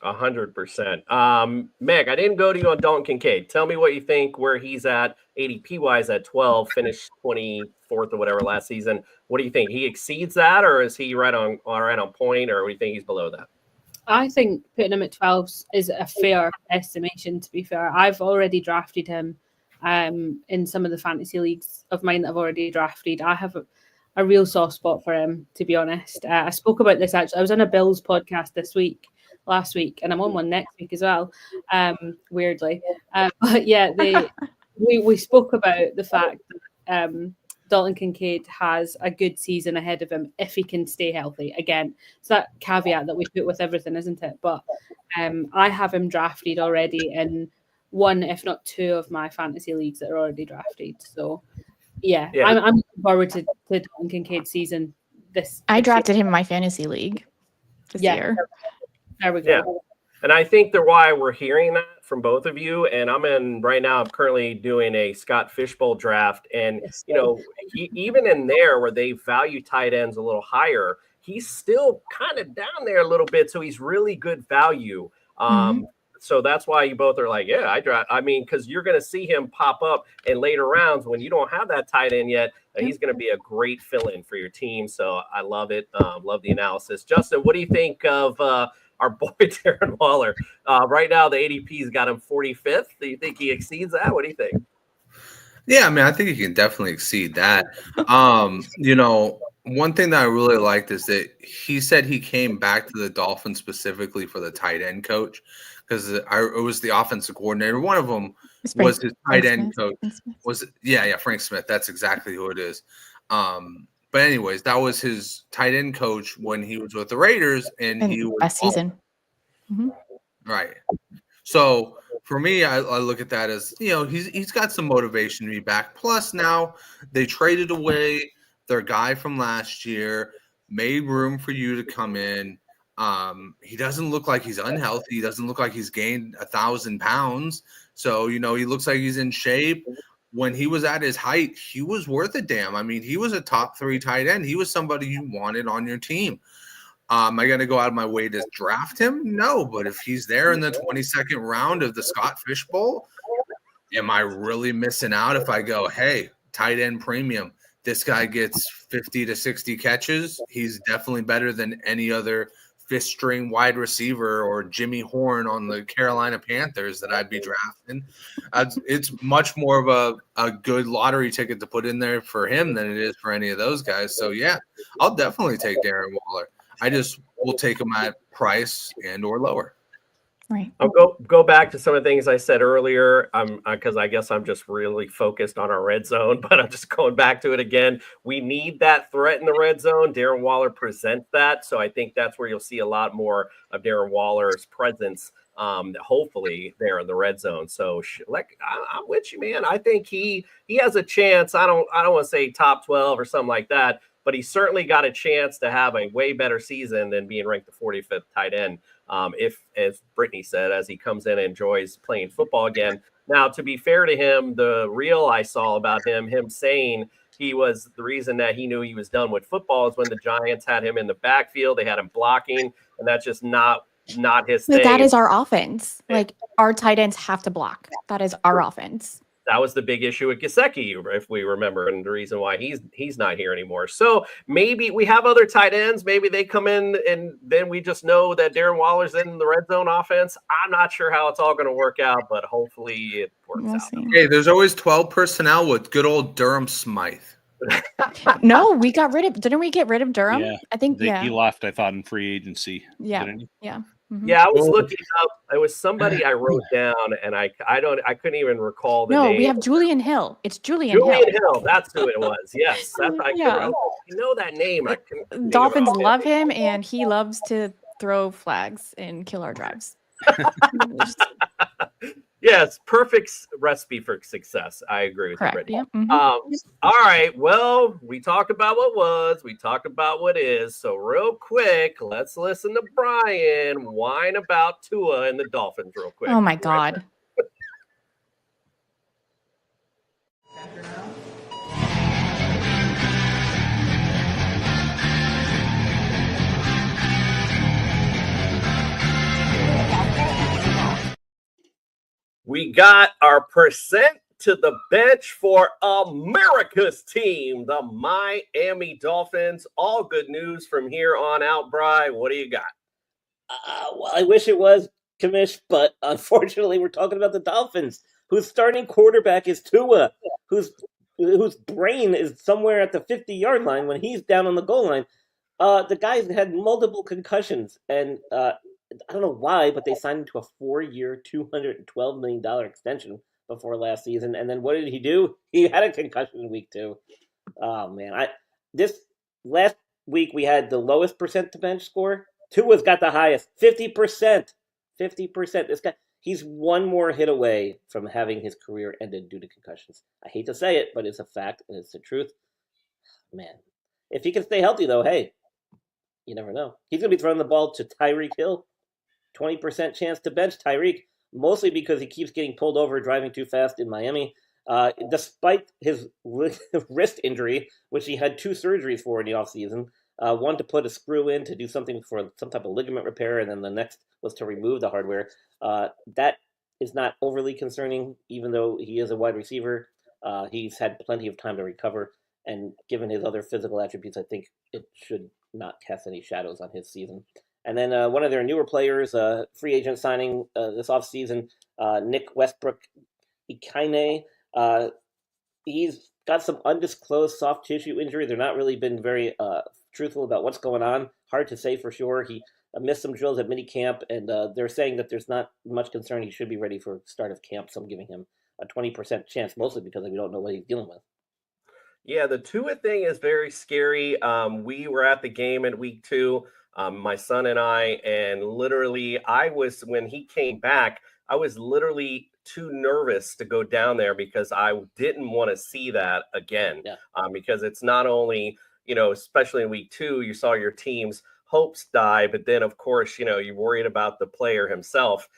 100%. Meg, I didn't go to you on Dalton Kincaid. Tell me what you think where he's at ADP-wise at 12, finished 24th or whatever last season. What do you think? He exceeds that, or is he right on point, or do you think he's below that?
I think putting him at 12 is a fair estimation, to be fair. I've already drafted him in some of the fantasy leagues of mine that I've already drafted. I have a real soft spot for him, to be honest. I spoke about this actually. I was on a Bills podcast last week, and I'm on one next week as well, weirdly. But yeah, we spoke about the fact that Dalton Kincaid has a good season ahead of him if he can stay healthy. Again, it's that caveat that we put with everything, isn't it? But I have him drafted already in one, if not two, of my fantasy leagues that are already drafted. So, yeah. I'm looking forward to Dalton Kincaid's season.
I drafted him in my fantasy league this year.
There we go.
Yeah. And I think that why we're hearing that from both of you, and I'm currently doing a Scott Fishbowl draft, and even in there where they value tight ends a little higher, he's still kind of down there a little bit. So he's really good value. So that's why you both are like, yeah, I mean, because you're going to see him pop up in later rounds when you don't have that tight end yet. He's going to be a great fill-in for your team. So I love it. Love the analysis. Justin, what do you think of our boy Darren Waller? Right now, the ADP's got him 45th. Do you think he exceeds that? What do you think?
Yeah, I mean, I think he can definitely exceed that. You know, one thing that I really liked is that he said he came back to the Dolphins specifically for the tight end coach because it was the offensive coordinator. One of them was his tight end coach. Frank Smith. That's exactly who it is. But anyways, that was his tight end coach when he was with the Raiders, and he was
best season.
Right. So for me, I look at that as, you know, he's got some motivation to be back. Plus, now they traded away their guy from last year, made room for you to come in. He doesn't look like he's unhealthy. He doesn't look like he's gained 1,000 pounds. So, you know, he looks like he's in shape. When he was at his height, he was worth a damn. I mean, he was a top 3 tight end. He was somebody you wanted on your team. Am I going to go out of my way to draft him? No, but if he's there in the 22nd round of the Scott Fish Bowl, am I really missing out if I go, hey, tight end premium, this guy gets 50 to 60 catches? He's definitely better than any other fifth-string wide receiver or Jimmy Horn on the Carolina Panthers that I'd be drafting. It's much more of a good lottery ticket to put in there for him than it is for any of those guys. So, yeah, I'll definitely take Darren Waller. I just will take them at price and or lower.
Right.
I'll go back to some of the things I said earlier, because I guess I'm just really focused on our red zone, but I'm just going back to it again. We need that threat in the red zone. Darren Waller presents that, so I think that's where you'll see a lot more of Darren Waller's presence, hopefully there in the red zone. So, I'm with you, man. I think he has a chance. I don't want to say top 12 or something like that, but he certainly got a chance to have a way better season than being ranked the 45th tight end. If, as Brittany said, as he comes in and enjoys playing football again. Now, to be fair to him, the reel I saw about him saying he was the reason that he knew he was done with football is when the Giants had him in the backfield. They had him blocking, and that's just not his thing.
That is our offense. Like, our tight ends have to block. That is our offense.
That was the big issue with Gesicki, if we remember, and the reason why he's not here anymore. So maybe we have other tight ends. Maybe they come in, and then we just know that Darren Waller's in the red zone offense. I'm not sure how it's all going to work out, but hopefully it works out.
Hey, there's always 12 personnel with good old Durham Smythe.
No, we got rid of. Didn't we get rid of Durham?
Yeah,
I think
he left. I thought in free agency.
Yeah,
yeah.
Mm-hmm.
Yeah, I was looking up. It was somebody I wrote down, and I couldn't even recall the name.
No, we have Julian Hill. It's Julian
Hill. That's who it was. Yes,
yeah.
You know that name.
Dolphins love him, and he loves to throw flags and kill our drives.
Yes, perfect recipe for success. I agree with you, Brittany.
Yeah. Mm-hmm.
All right. Well, we talked about what was. We talked about what is. So real quick, let's listen to Brian whine about Tua and the Dolphins real quick.
Oh, my God.
We got our percent to the bench for America's team, the Miami Dolphins. All good news from here on out, Bri. What do you got?
Well, I wish it was, Kamish, but unfortunately we're talking about the Dolphins, whose starting quarterback is Tua, whose brain is somewhere at the 50-yard line when he's down on the goal line. The guy's had multiple concussions, and I don't know why, but they signed him to a 4-year, $212 million extension before last season. And then what did he do? He had a concussion in week 2. Oh, man. This last week we had the lowest percent to bench score. Tua's got the highest, 50%. 50%. This guy, he's one more hit away from having his career ended due to concussions. I hate to say it, but it's a fact and it's the truth. Man, if he can stay healthy, though, hey, you never know. He's going to be throwing the ball to Tyreek Hill. 20% chance to bench Tyreek, mostly because he keeps getting pulled over driving too fast in Miami. Despite his wrist injury, which he had 2 surgeries for in the offseason, One to put a screw in to do something for some type of ligament repair, and then the next was to remove the hardware. That is not overly concerning, even though he is a wide receiver. He's had plenty of time to recover, and given his other physical attributes, I think it should not cast any shadows on his season. And then one of their newer players, free agent signing this offseason, Nick Westbrook-Ikhine. He's got some undisclosed soft tissue injury. They're not really been very truthful about what's going on. Hard to say for sure. He missed some drills at minicamp, and they're saying that there's not much concern. He should be ready for start of camp, so I'm giving him a 20% chance, mostly because we don't know what he's dealing with.
Yeah, the Tua thing is very scary. We were at the game in week 2, my son and I, and literally when he came back, I was literally too nervous to go down there because I didn't want to see that again.
Yeah.
Because it's not only, especially in week 2, you saw your team's hopes die, but then of course, you're worried about the player himself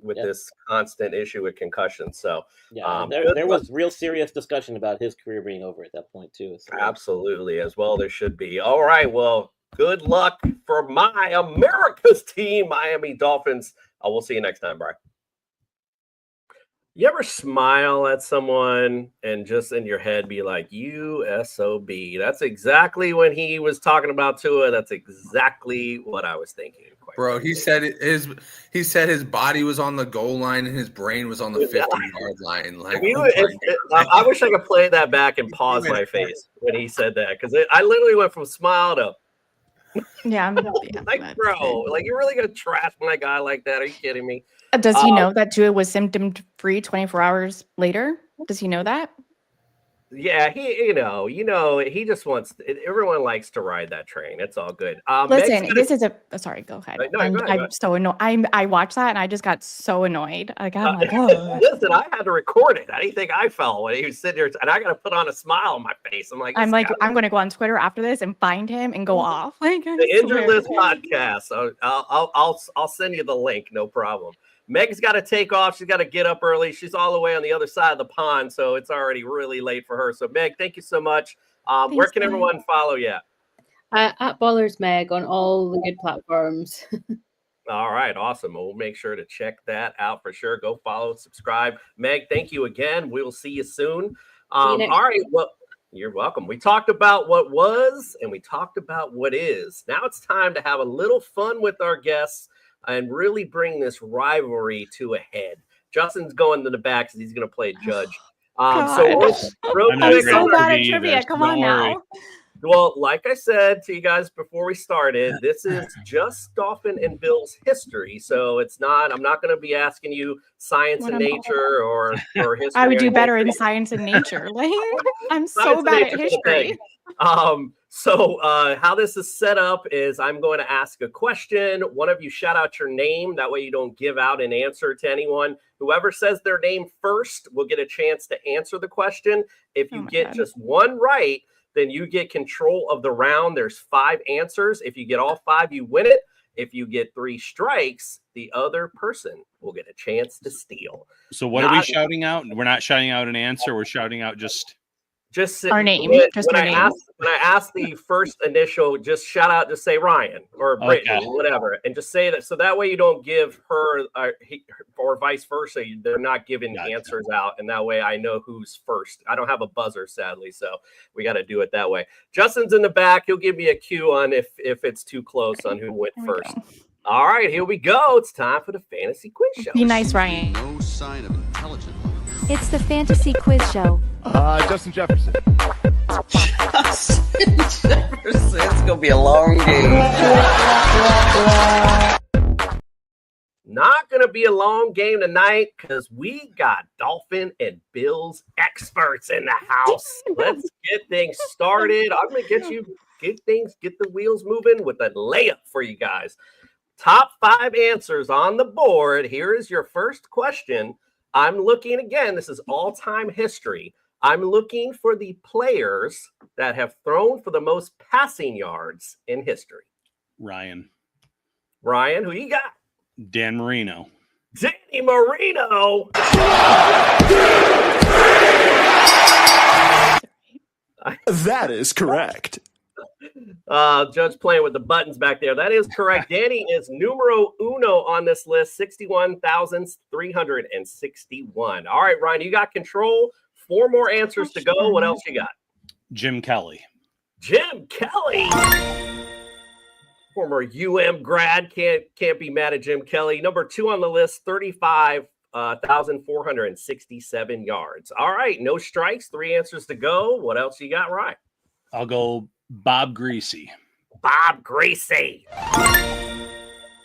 with this constant issue with concussion. So
there was real serious discussion about his career being over at that point too. So.
Absolutely, as well there should be. All right, well, good luck for my America's team, Miami Dolphins. We'll see you next time, Brian. You ever smile at someone and just in your head be like, you SOB? That's exactly when he was talking about Tua. That's exactly what I was thinking.
Bro, he said his body was on the goal line and his brain was on the 50-yard line. Like,
I wish I could play that back and pause my face when he said that, because I literally went from smile to like, bro, like, you're really gonna trash my guy like that? Are you kidding me?
Does he know that Tua was symptom-free 24 hours later? Does he know that?
Yeah, he he just wants. Everyone likes to ride that train. It's all good.
Listen, this is sorry. Go ahead.
No,
I'm
go ahead.
so annoyed. I watched that and I just got so annoyed. Like, I'm like, oh.
Listen, I had to record it. I didn't think I fell when he was sitting there, and I got to put on a smile on my face. I'm like, I'm
going to go on Twitter after this and find him and go off. Like,
the Injured List podcast. So I'll send you the link. No problem. Meg's got to take off. She's got to get up early. She's all the way on the other side of the pond, so it's already really late for her. So, Meg, thank you so much. Where can everyone follow you at?
At Ballers Meg on all the good platforms.
All right, awesome. We'll make sure to check that out for sure. Go follow, subscribe. Meg, thank you again. We'll see you soon. All right, well, you're welcome. We talked about what was, and we talked about what is. Now it's time to have a little fun with our guests and really bring this rivalry to a head. Justin's going to the back because he's going to play judge. So real quick,
I'm so bad at trivia. Come on now.
Well, like I said to you guys before we started, this is just Dolphin and Bill's history. So it's not. I'm not going to be asking you science and nature or history.
I would do better in science and nature. Like, I'm so bad at history.
So how this is set up is I'm going to ask a question. One of you shout out your name. That way you don't give out an answer to anyone. Whoever says their name first will get a chance to answer the question. If you get just one right, then you get control of the round. There's 5 answers. If you get all 5, you win it. If you get 3 strikes, the other person will get a chance to steal.
So what are we shouting out? We're not shouting out an answer. We're shouting out just
our name.
When I ask the first initial, just shout out, just say Ryan or Brittany, whatever, and just say that. So that way you don't give her or vice versa. They're not giving answers out, and that way I know who's first. I don't have a buzzer, sadly, so we got to do it that way. Justin's in the back. He'll give me a cue on if it's too close on who went first. All right, here we go. It's time for the fantasy quiz show.
Be nice, Ryan.
No sign of intelligence.
It's the fantasy quiz show.
Justin Jefferson.
Justin Jefferson. It's gonna be a long game.
Not gonna be a long game tonight because we got Dolphin and Bills experts in the house. Let's get things started. I'm gonna get the wheels moving with a layup for you guys. Top 5 answers on the board. Here is your first question. I'm looking again. This is all-time history. I'm looking for the players that have thrown for the most passing yards in history.
Ryan,
who you got?
Dan Marino.
Danny Marino.
That is correct.
Judge playing with the buttons back there. That is correct. Danny is numero uno on this list, 61,361. All right, Ryan, you got control. 4 more answers to go. What else you got?
Jim Kelly.
Jim Kelly. Former grad. Can't be mad at Jim Kelly. Number 2 on the list, 35,467 yards. All right, no strikes. 3 answers to go. What else you got, Ryan?
I'll go Bob Greasy.
Bob Greasy.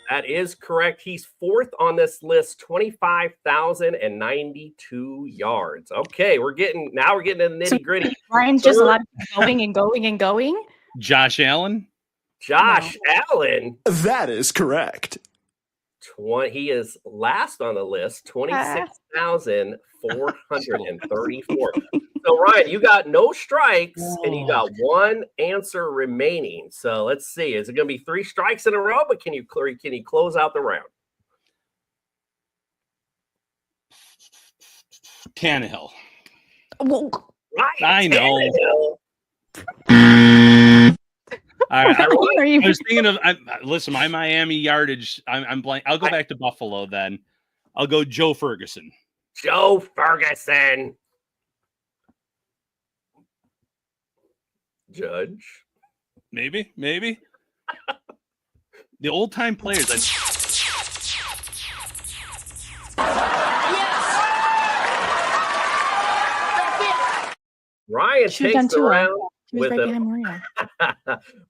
That is correct. He's 4th on this list, 25,092 yards. Okay, we're getting in the nitty gritty.
Ryan's just allowed to keep going and going and going.
Josh Allen.
Allen.
That is correct.
He is last on the list, 26,434. So, Ryan, you got no strikes and you got 1 answer remaining. So let's see. Is it going to be 3 strikes in a row? But can you close out the round?
Tannehill.
Well,
Ryan,
I know. All right, I was thinking of. Listen, my Miami yardage. I'm blank. I'll go back to Buffalo then. I'll go Joe Ferguson.
Joe Ferguson. Judge.
Maybe. The old time players.
Ryan takes the round.
He was right behind Maria.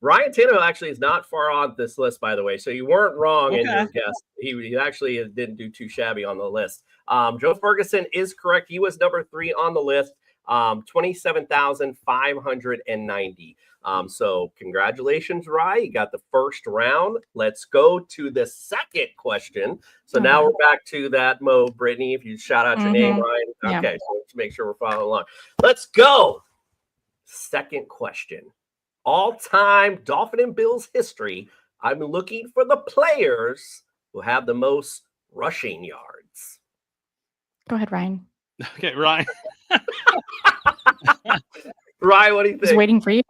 Ryan Tannehill actually is not far on this list, by the way. So you weren't wrong in your guess. He actually didn't do too shabby on the list. Joe Ferguson is correct. He was number 3 on the list, 27,590. So congratulations, Ryan. You got the first round. Let's go to the second question. So now we're back to that mode, Brittany. If you shout out your name, Ryan. Okay, so let's make sure we're following along. Let's go. Second question. All-time Dolphin and Bills history. I'm looking for the players who have the most rushing yards.
Go ahead, Ryan.
Okay, Ryan.
Ryan, what do you think?
He's waiting for you.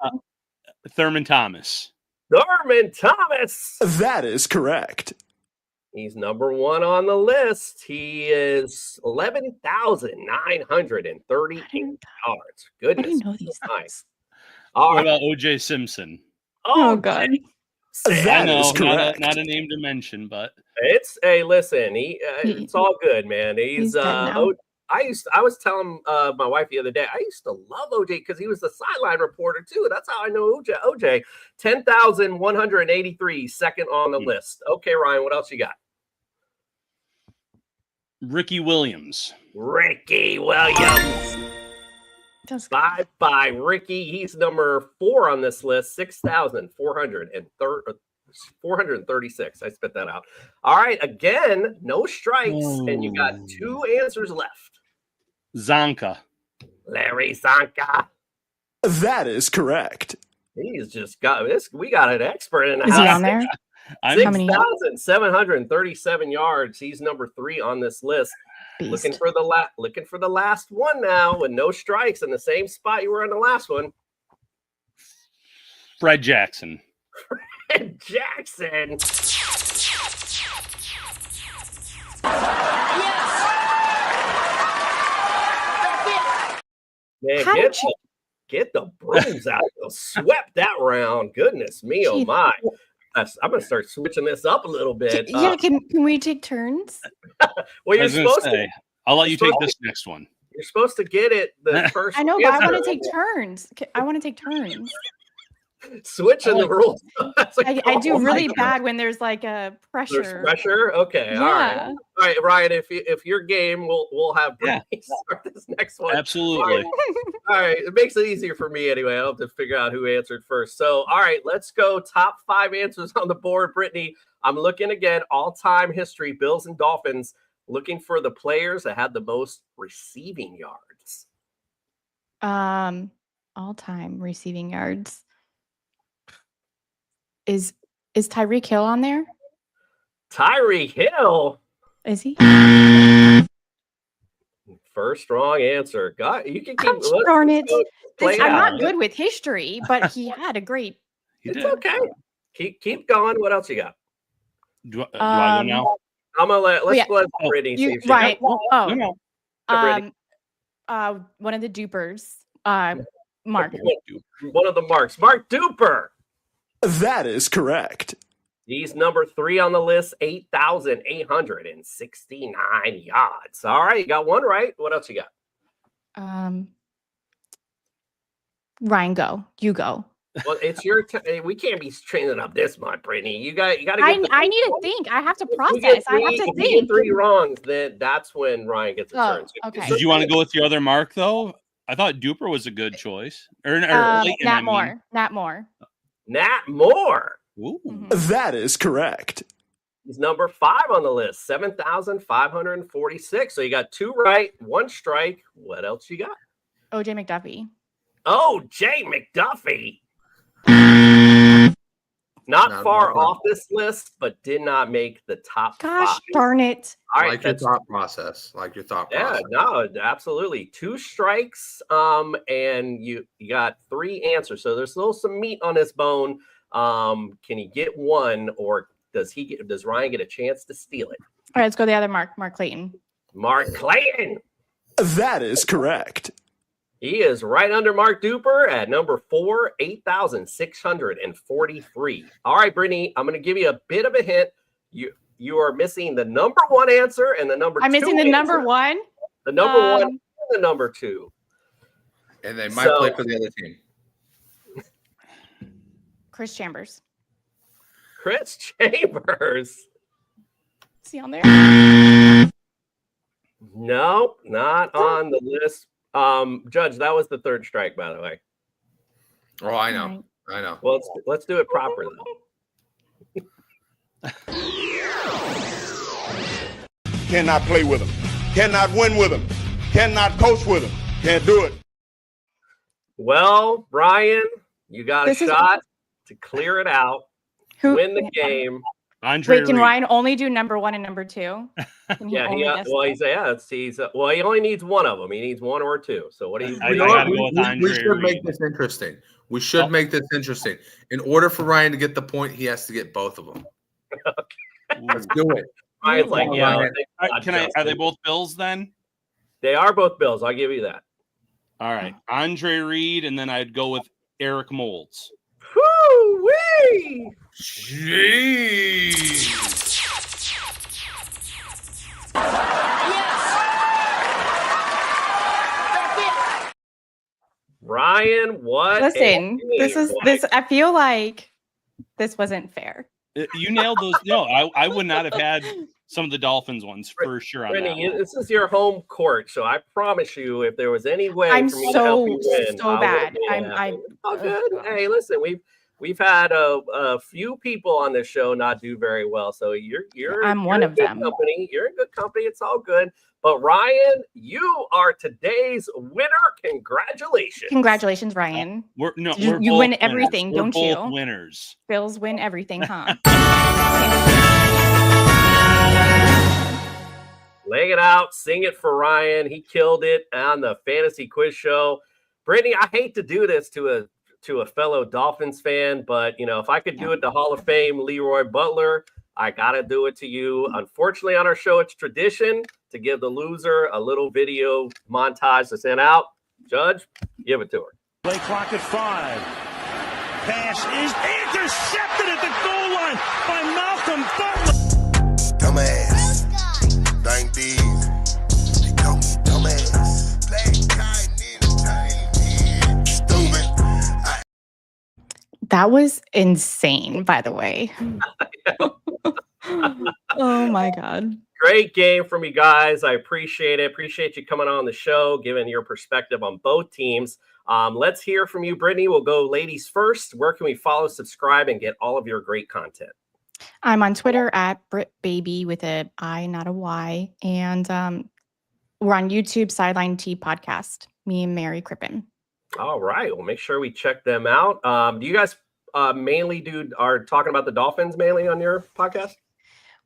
Thurman Thomas.
Thurman Thomas.
That is correct.
He's number 1 on the list. He is 11,938 yards. Goodness.
I didn't know these things.
What about O.J. Simpson?
Oh God.
That is correct.
Not a name to mention, but
listen, it's all good, man. He's I was telling my wife the other day, I used to love OJ because he was the sideline reporter too. That's how I know OJ. 10,183, second on the list. Okay, Ryan, what else you got?
Ricky Williams.
Ricky Williams. Bye, Ricky. He's number 4 on this list, 6,436. I spit that out. All right, again, no strikes, and you got 2 answers left.
Zonka.
Larry Zonka.
That is correct.
He's just got this. We got an expert in the
house.
Is
he on there?
6,737 yards. He's number 3 on this list.
Beast.
Looking for the last one now with no strikes in the same spot you were in the last one.
Fred Jackson.
Fred Jackson. Man, get the brooms out. Swept that round. Goodness me, oh my. I'm going to start switching this up a little bit.
Yeah, can we take turns?
Well, you're supposed to.
I'll let you take this next one.
You're supposed to get it the first.
I know, but I want to take turns. I want to take turns.
Switching the rules.
I do really bad when there's like a pressure.
There's pressure. Okay.
Yeah.
All right, Ryan. If you're game, we'll have Brittany start this next one.
Absolutely.
All right. It makes it easier for me anyway. I'll have to figure out who answered first. So, all right, let's go. Top 5 answers on the board, Brittany. I'm looking again. All-time history. Bills and Dolphins. Looking for the players that had the most receiving yards.
All-time receiving yards. Is Tyreek Hill on there?
Tyreek Hill?
Is he?
First wrong answer. God, you can keep.
Darn it! I'm
out.
not good with history, but he had a great.
It's okay. Keep going. What else you got?
Do I go now?
I'm gonna let's let Brittany see if she
right.
No.
One of the dupers. Mark.
One of the Marks. Mark Duper.
That is correct.
He's number 3 on the list, 8,869 yards. All right, you got one right. What else you got?
Ryan, go. You go.
Well, it's your we can't be training up this much, Brittany. You got to get
I need to think. I have to process. I have to
If you
think.
get 3 wrongs, then that's when Ryan gets a turn.
Okay.
Did you want to go with your other Mark though? I thought Duper was a good choice. Or
Nat
Leighton,
Moore. Nat Moore.
Nat Moore.
Ooh.
That is correct.
He's number 5 on the list, 7,546. So you got 2 right, 1 strike. What else you got?
OJ McDuffie.
O.J. McDuffie. Not far off this list, but did not make the top 5.
Darn it.
All right,
like your thought process.
Yeah, no, absolutely. 2 strikes, and you got 3 answers. So there's still some meat on this bone. Can he get 1, or does Ryan get a chance to steal it?
All right, let's go to the other Mark Clayton.
Mark Clayton.
That is correct.
He is right under Mark Duper at number 4, 8,643. All right, Brittany, I'm going to give you a bit of a hint. You are missing the number 1 answer and the number 2
I'm missing the
answer.
number 1?
The number 1 and the number 2.
And they might play for the other team.
Chris Chambers.
Chris Chambers.
Is he on there?
No, not on the list. Judge, that was the 3rd strike, by the way.
Oh, I know. I know.
Well, let's do it properly.
Cannot play with him. Cannot win with him. Cannot coach with him. Can't do it.
Well, Brian, you got a shot to clear it out, win the game.
Wait, can Ryan only do number 1 and number 2?
He only needs 1 of them. He needs 1 or 2. So what do you?
We should make this interesting. We should make this interesting. In order for Ryan to get the point, he has to get both of them. Let's do it.
Ryan's like, yeah.
Are they both Bills then?
They are both Bills. I'll give you that.
All right, Andre Reed, and then I'd go with Eric Moulds.
Woo-wee!
Jeez.
Ryan, what?
Listen, this. I feel like this wasn't fair.
You nailed those. No, I would not have had some of the Dolphins ones for sure. On
Brittany,
that
this is your home court, so I promise you, if there was any way
I'm
for me to help you win,
so bad.
I'm good. Hey, listen, we've had a few people on this show not do very well, so
I'm one of them.
Company. You're in good company. It's all good. But Ryan, you are today's winner. Congratulations.
Congratulations, Ryan.
You
win everything, don't you?
Both winners.
Bills win everything, huh?
Lay it out, sing it for Ryan. He killed it on the fantasy quiz show. Brittany, I hate to do this to a fellow Dolphins fan, but if I could do it to Hall of Fame Leroy Butler, I gotta do it to you. Unfortunately, on our show, it's tradition to give the loser a little video montage to send out. Judge, give it to her.
Play clock at 5. Pass is intercepted at the goal line by Malcolm Butler.
Dumbass. Dang these. They call me dumbass. Black guy need stupid.
That was insane, by the way. Oh my God.
Great game from you guys. I appreciate it. Appreciate you coming on the show, giving your perspective on both teams. Let's hear from you, Brittany. We'll go ladies first. Where can we follow, subscribe, and get all of your great content?
I'm on Twitter at BritBaby with an I, not a Y. And we're on YouTube, Sideline T Podcast, me and Mary Crippen.
All right. Well, make sure we check them out. Do you guys mainly are talking about the Dolphins mainly on your podcast?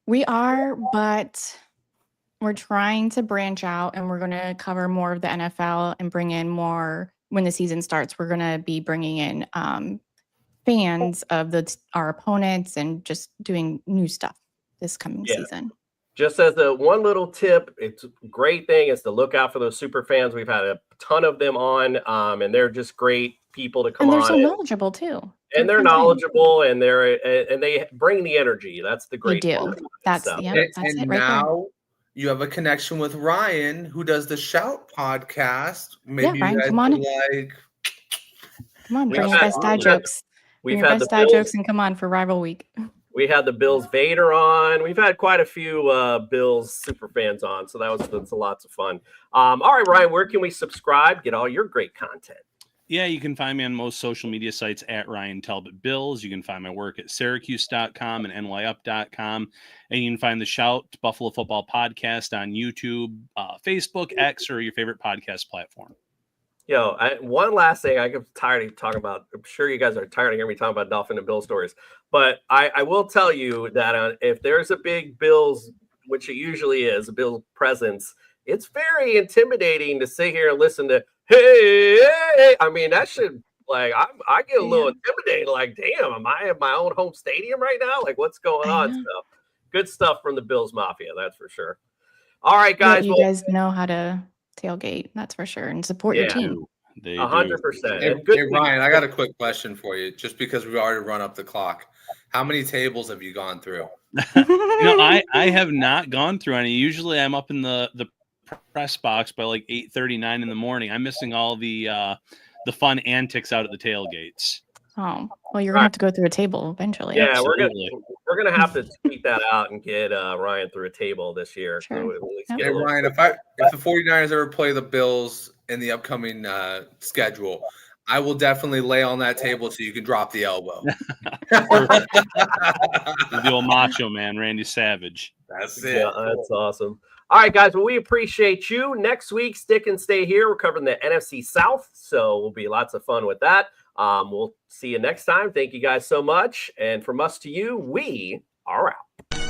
We are, but we're trying to branch out, and we're going to cover more of the NFL and bring in more when the season starts. We're going to be bringing in fans of our opponents and just doing new stuff this coming season.
Just as the one little tip, it's a great thing is to look out for those super fans. We've had a ton of them on, and they're just great people to come on.
And they're so knowledgeable too.
And they're knowledgeable, and they bring the energy. That's the great
They do.
part.
That's
So.
that's
And
it right
now you have a connection with Ryan, who does the Shout podcast. Maybe
Ryan,
you guys
come on.
can
Come on, bring your best dad jokes. Bring your
had
best
the
dad
Bills-
jokes and come on for rival week.
We had the Bills Vader on. We've had quite a few Bills super fans on, so that's lots of fun. All right, Ryan, where can we subscribe? Get all your great content.
Yeah, you can find me on most social media sites at Ryan Talbot Bills. You can find my work at Syracuse.com and NYUp.com. And you can find the Shout Buffalo Football Podcast on YouTube, Facebook, X, or your favorite podcast platform.
One last thing. I get tired of talking about. I'm sure you guys are tired of hearing me talking about Dolphin and Bill stories. But I will tell you that if there's a big Bills, which it usually is, a Bills presence, it's very intimidating to sit here and listen to, hey. I mean, that should, I get a little intimidated. Like, damn, am I at my own home stadium right now? Like, what's going on? So, good stuff from the Bills Mafia, that's for sure. All right, guys.
You guys know how to tailgate, that's for sure, and support your team.
100%.
Hey, Ryan, I got a quick question for you, just because we've already run up the clock. How many tables have you gone through?
I have not gone through any. Usually I'm up in the press box by like 8:39 in the morning. I'm missing all the fun antics out at the tailgates.
Oh, well, you're gonna have to go through a table eventually.
Yeah, we're gonna have to tweet that out and get Ryan through a table this year.
Sure.
So at least get
Hey, Ryan, if the 49ers ever play the Bills in the upcoming schedule, I will definitely lay on that table so you can drop the elbow.
The old Macho Man, Randy Savage.
That's it.
Yeah, that's awesome. All right, guys. Well, we appreciate you. Next week, stick and stay here. We're covering the NFC South, so will be lots of fun with that. We'll see you next time. Thank you guys so much. And from us to you, we are out.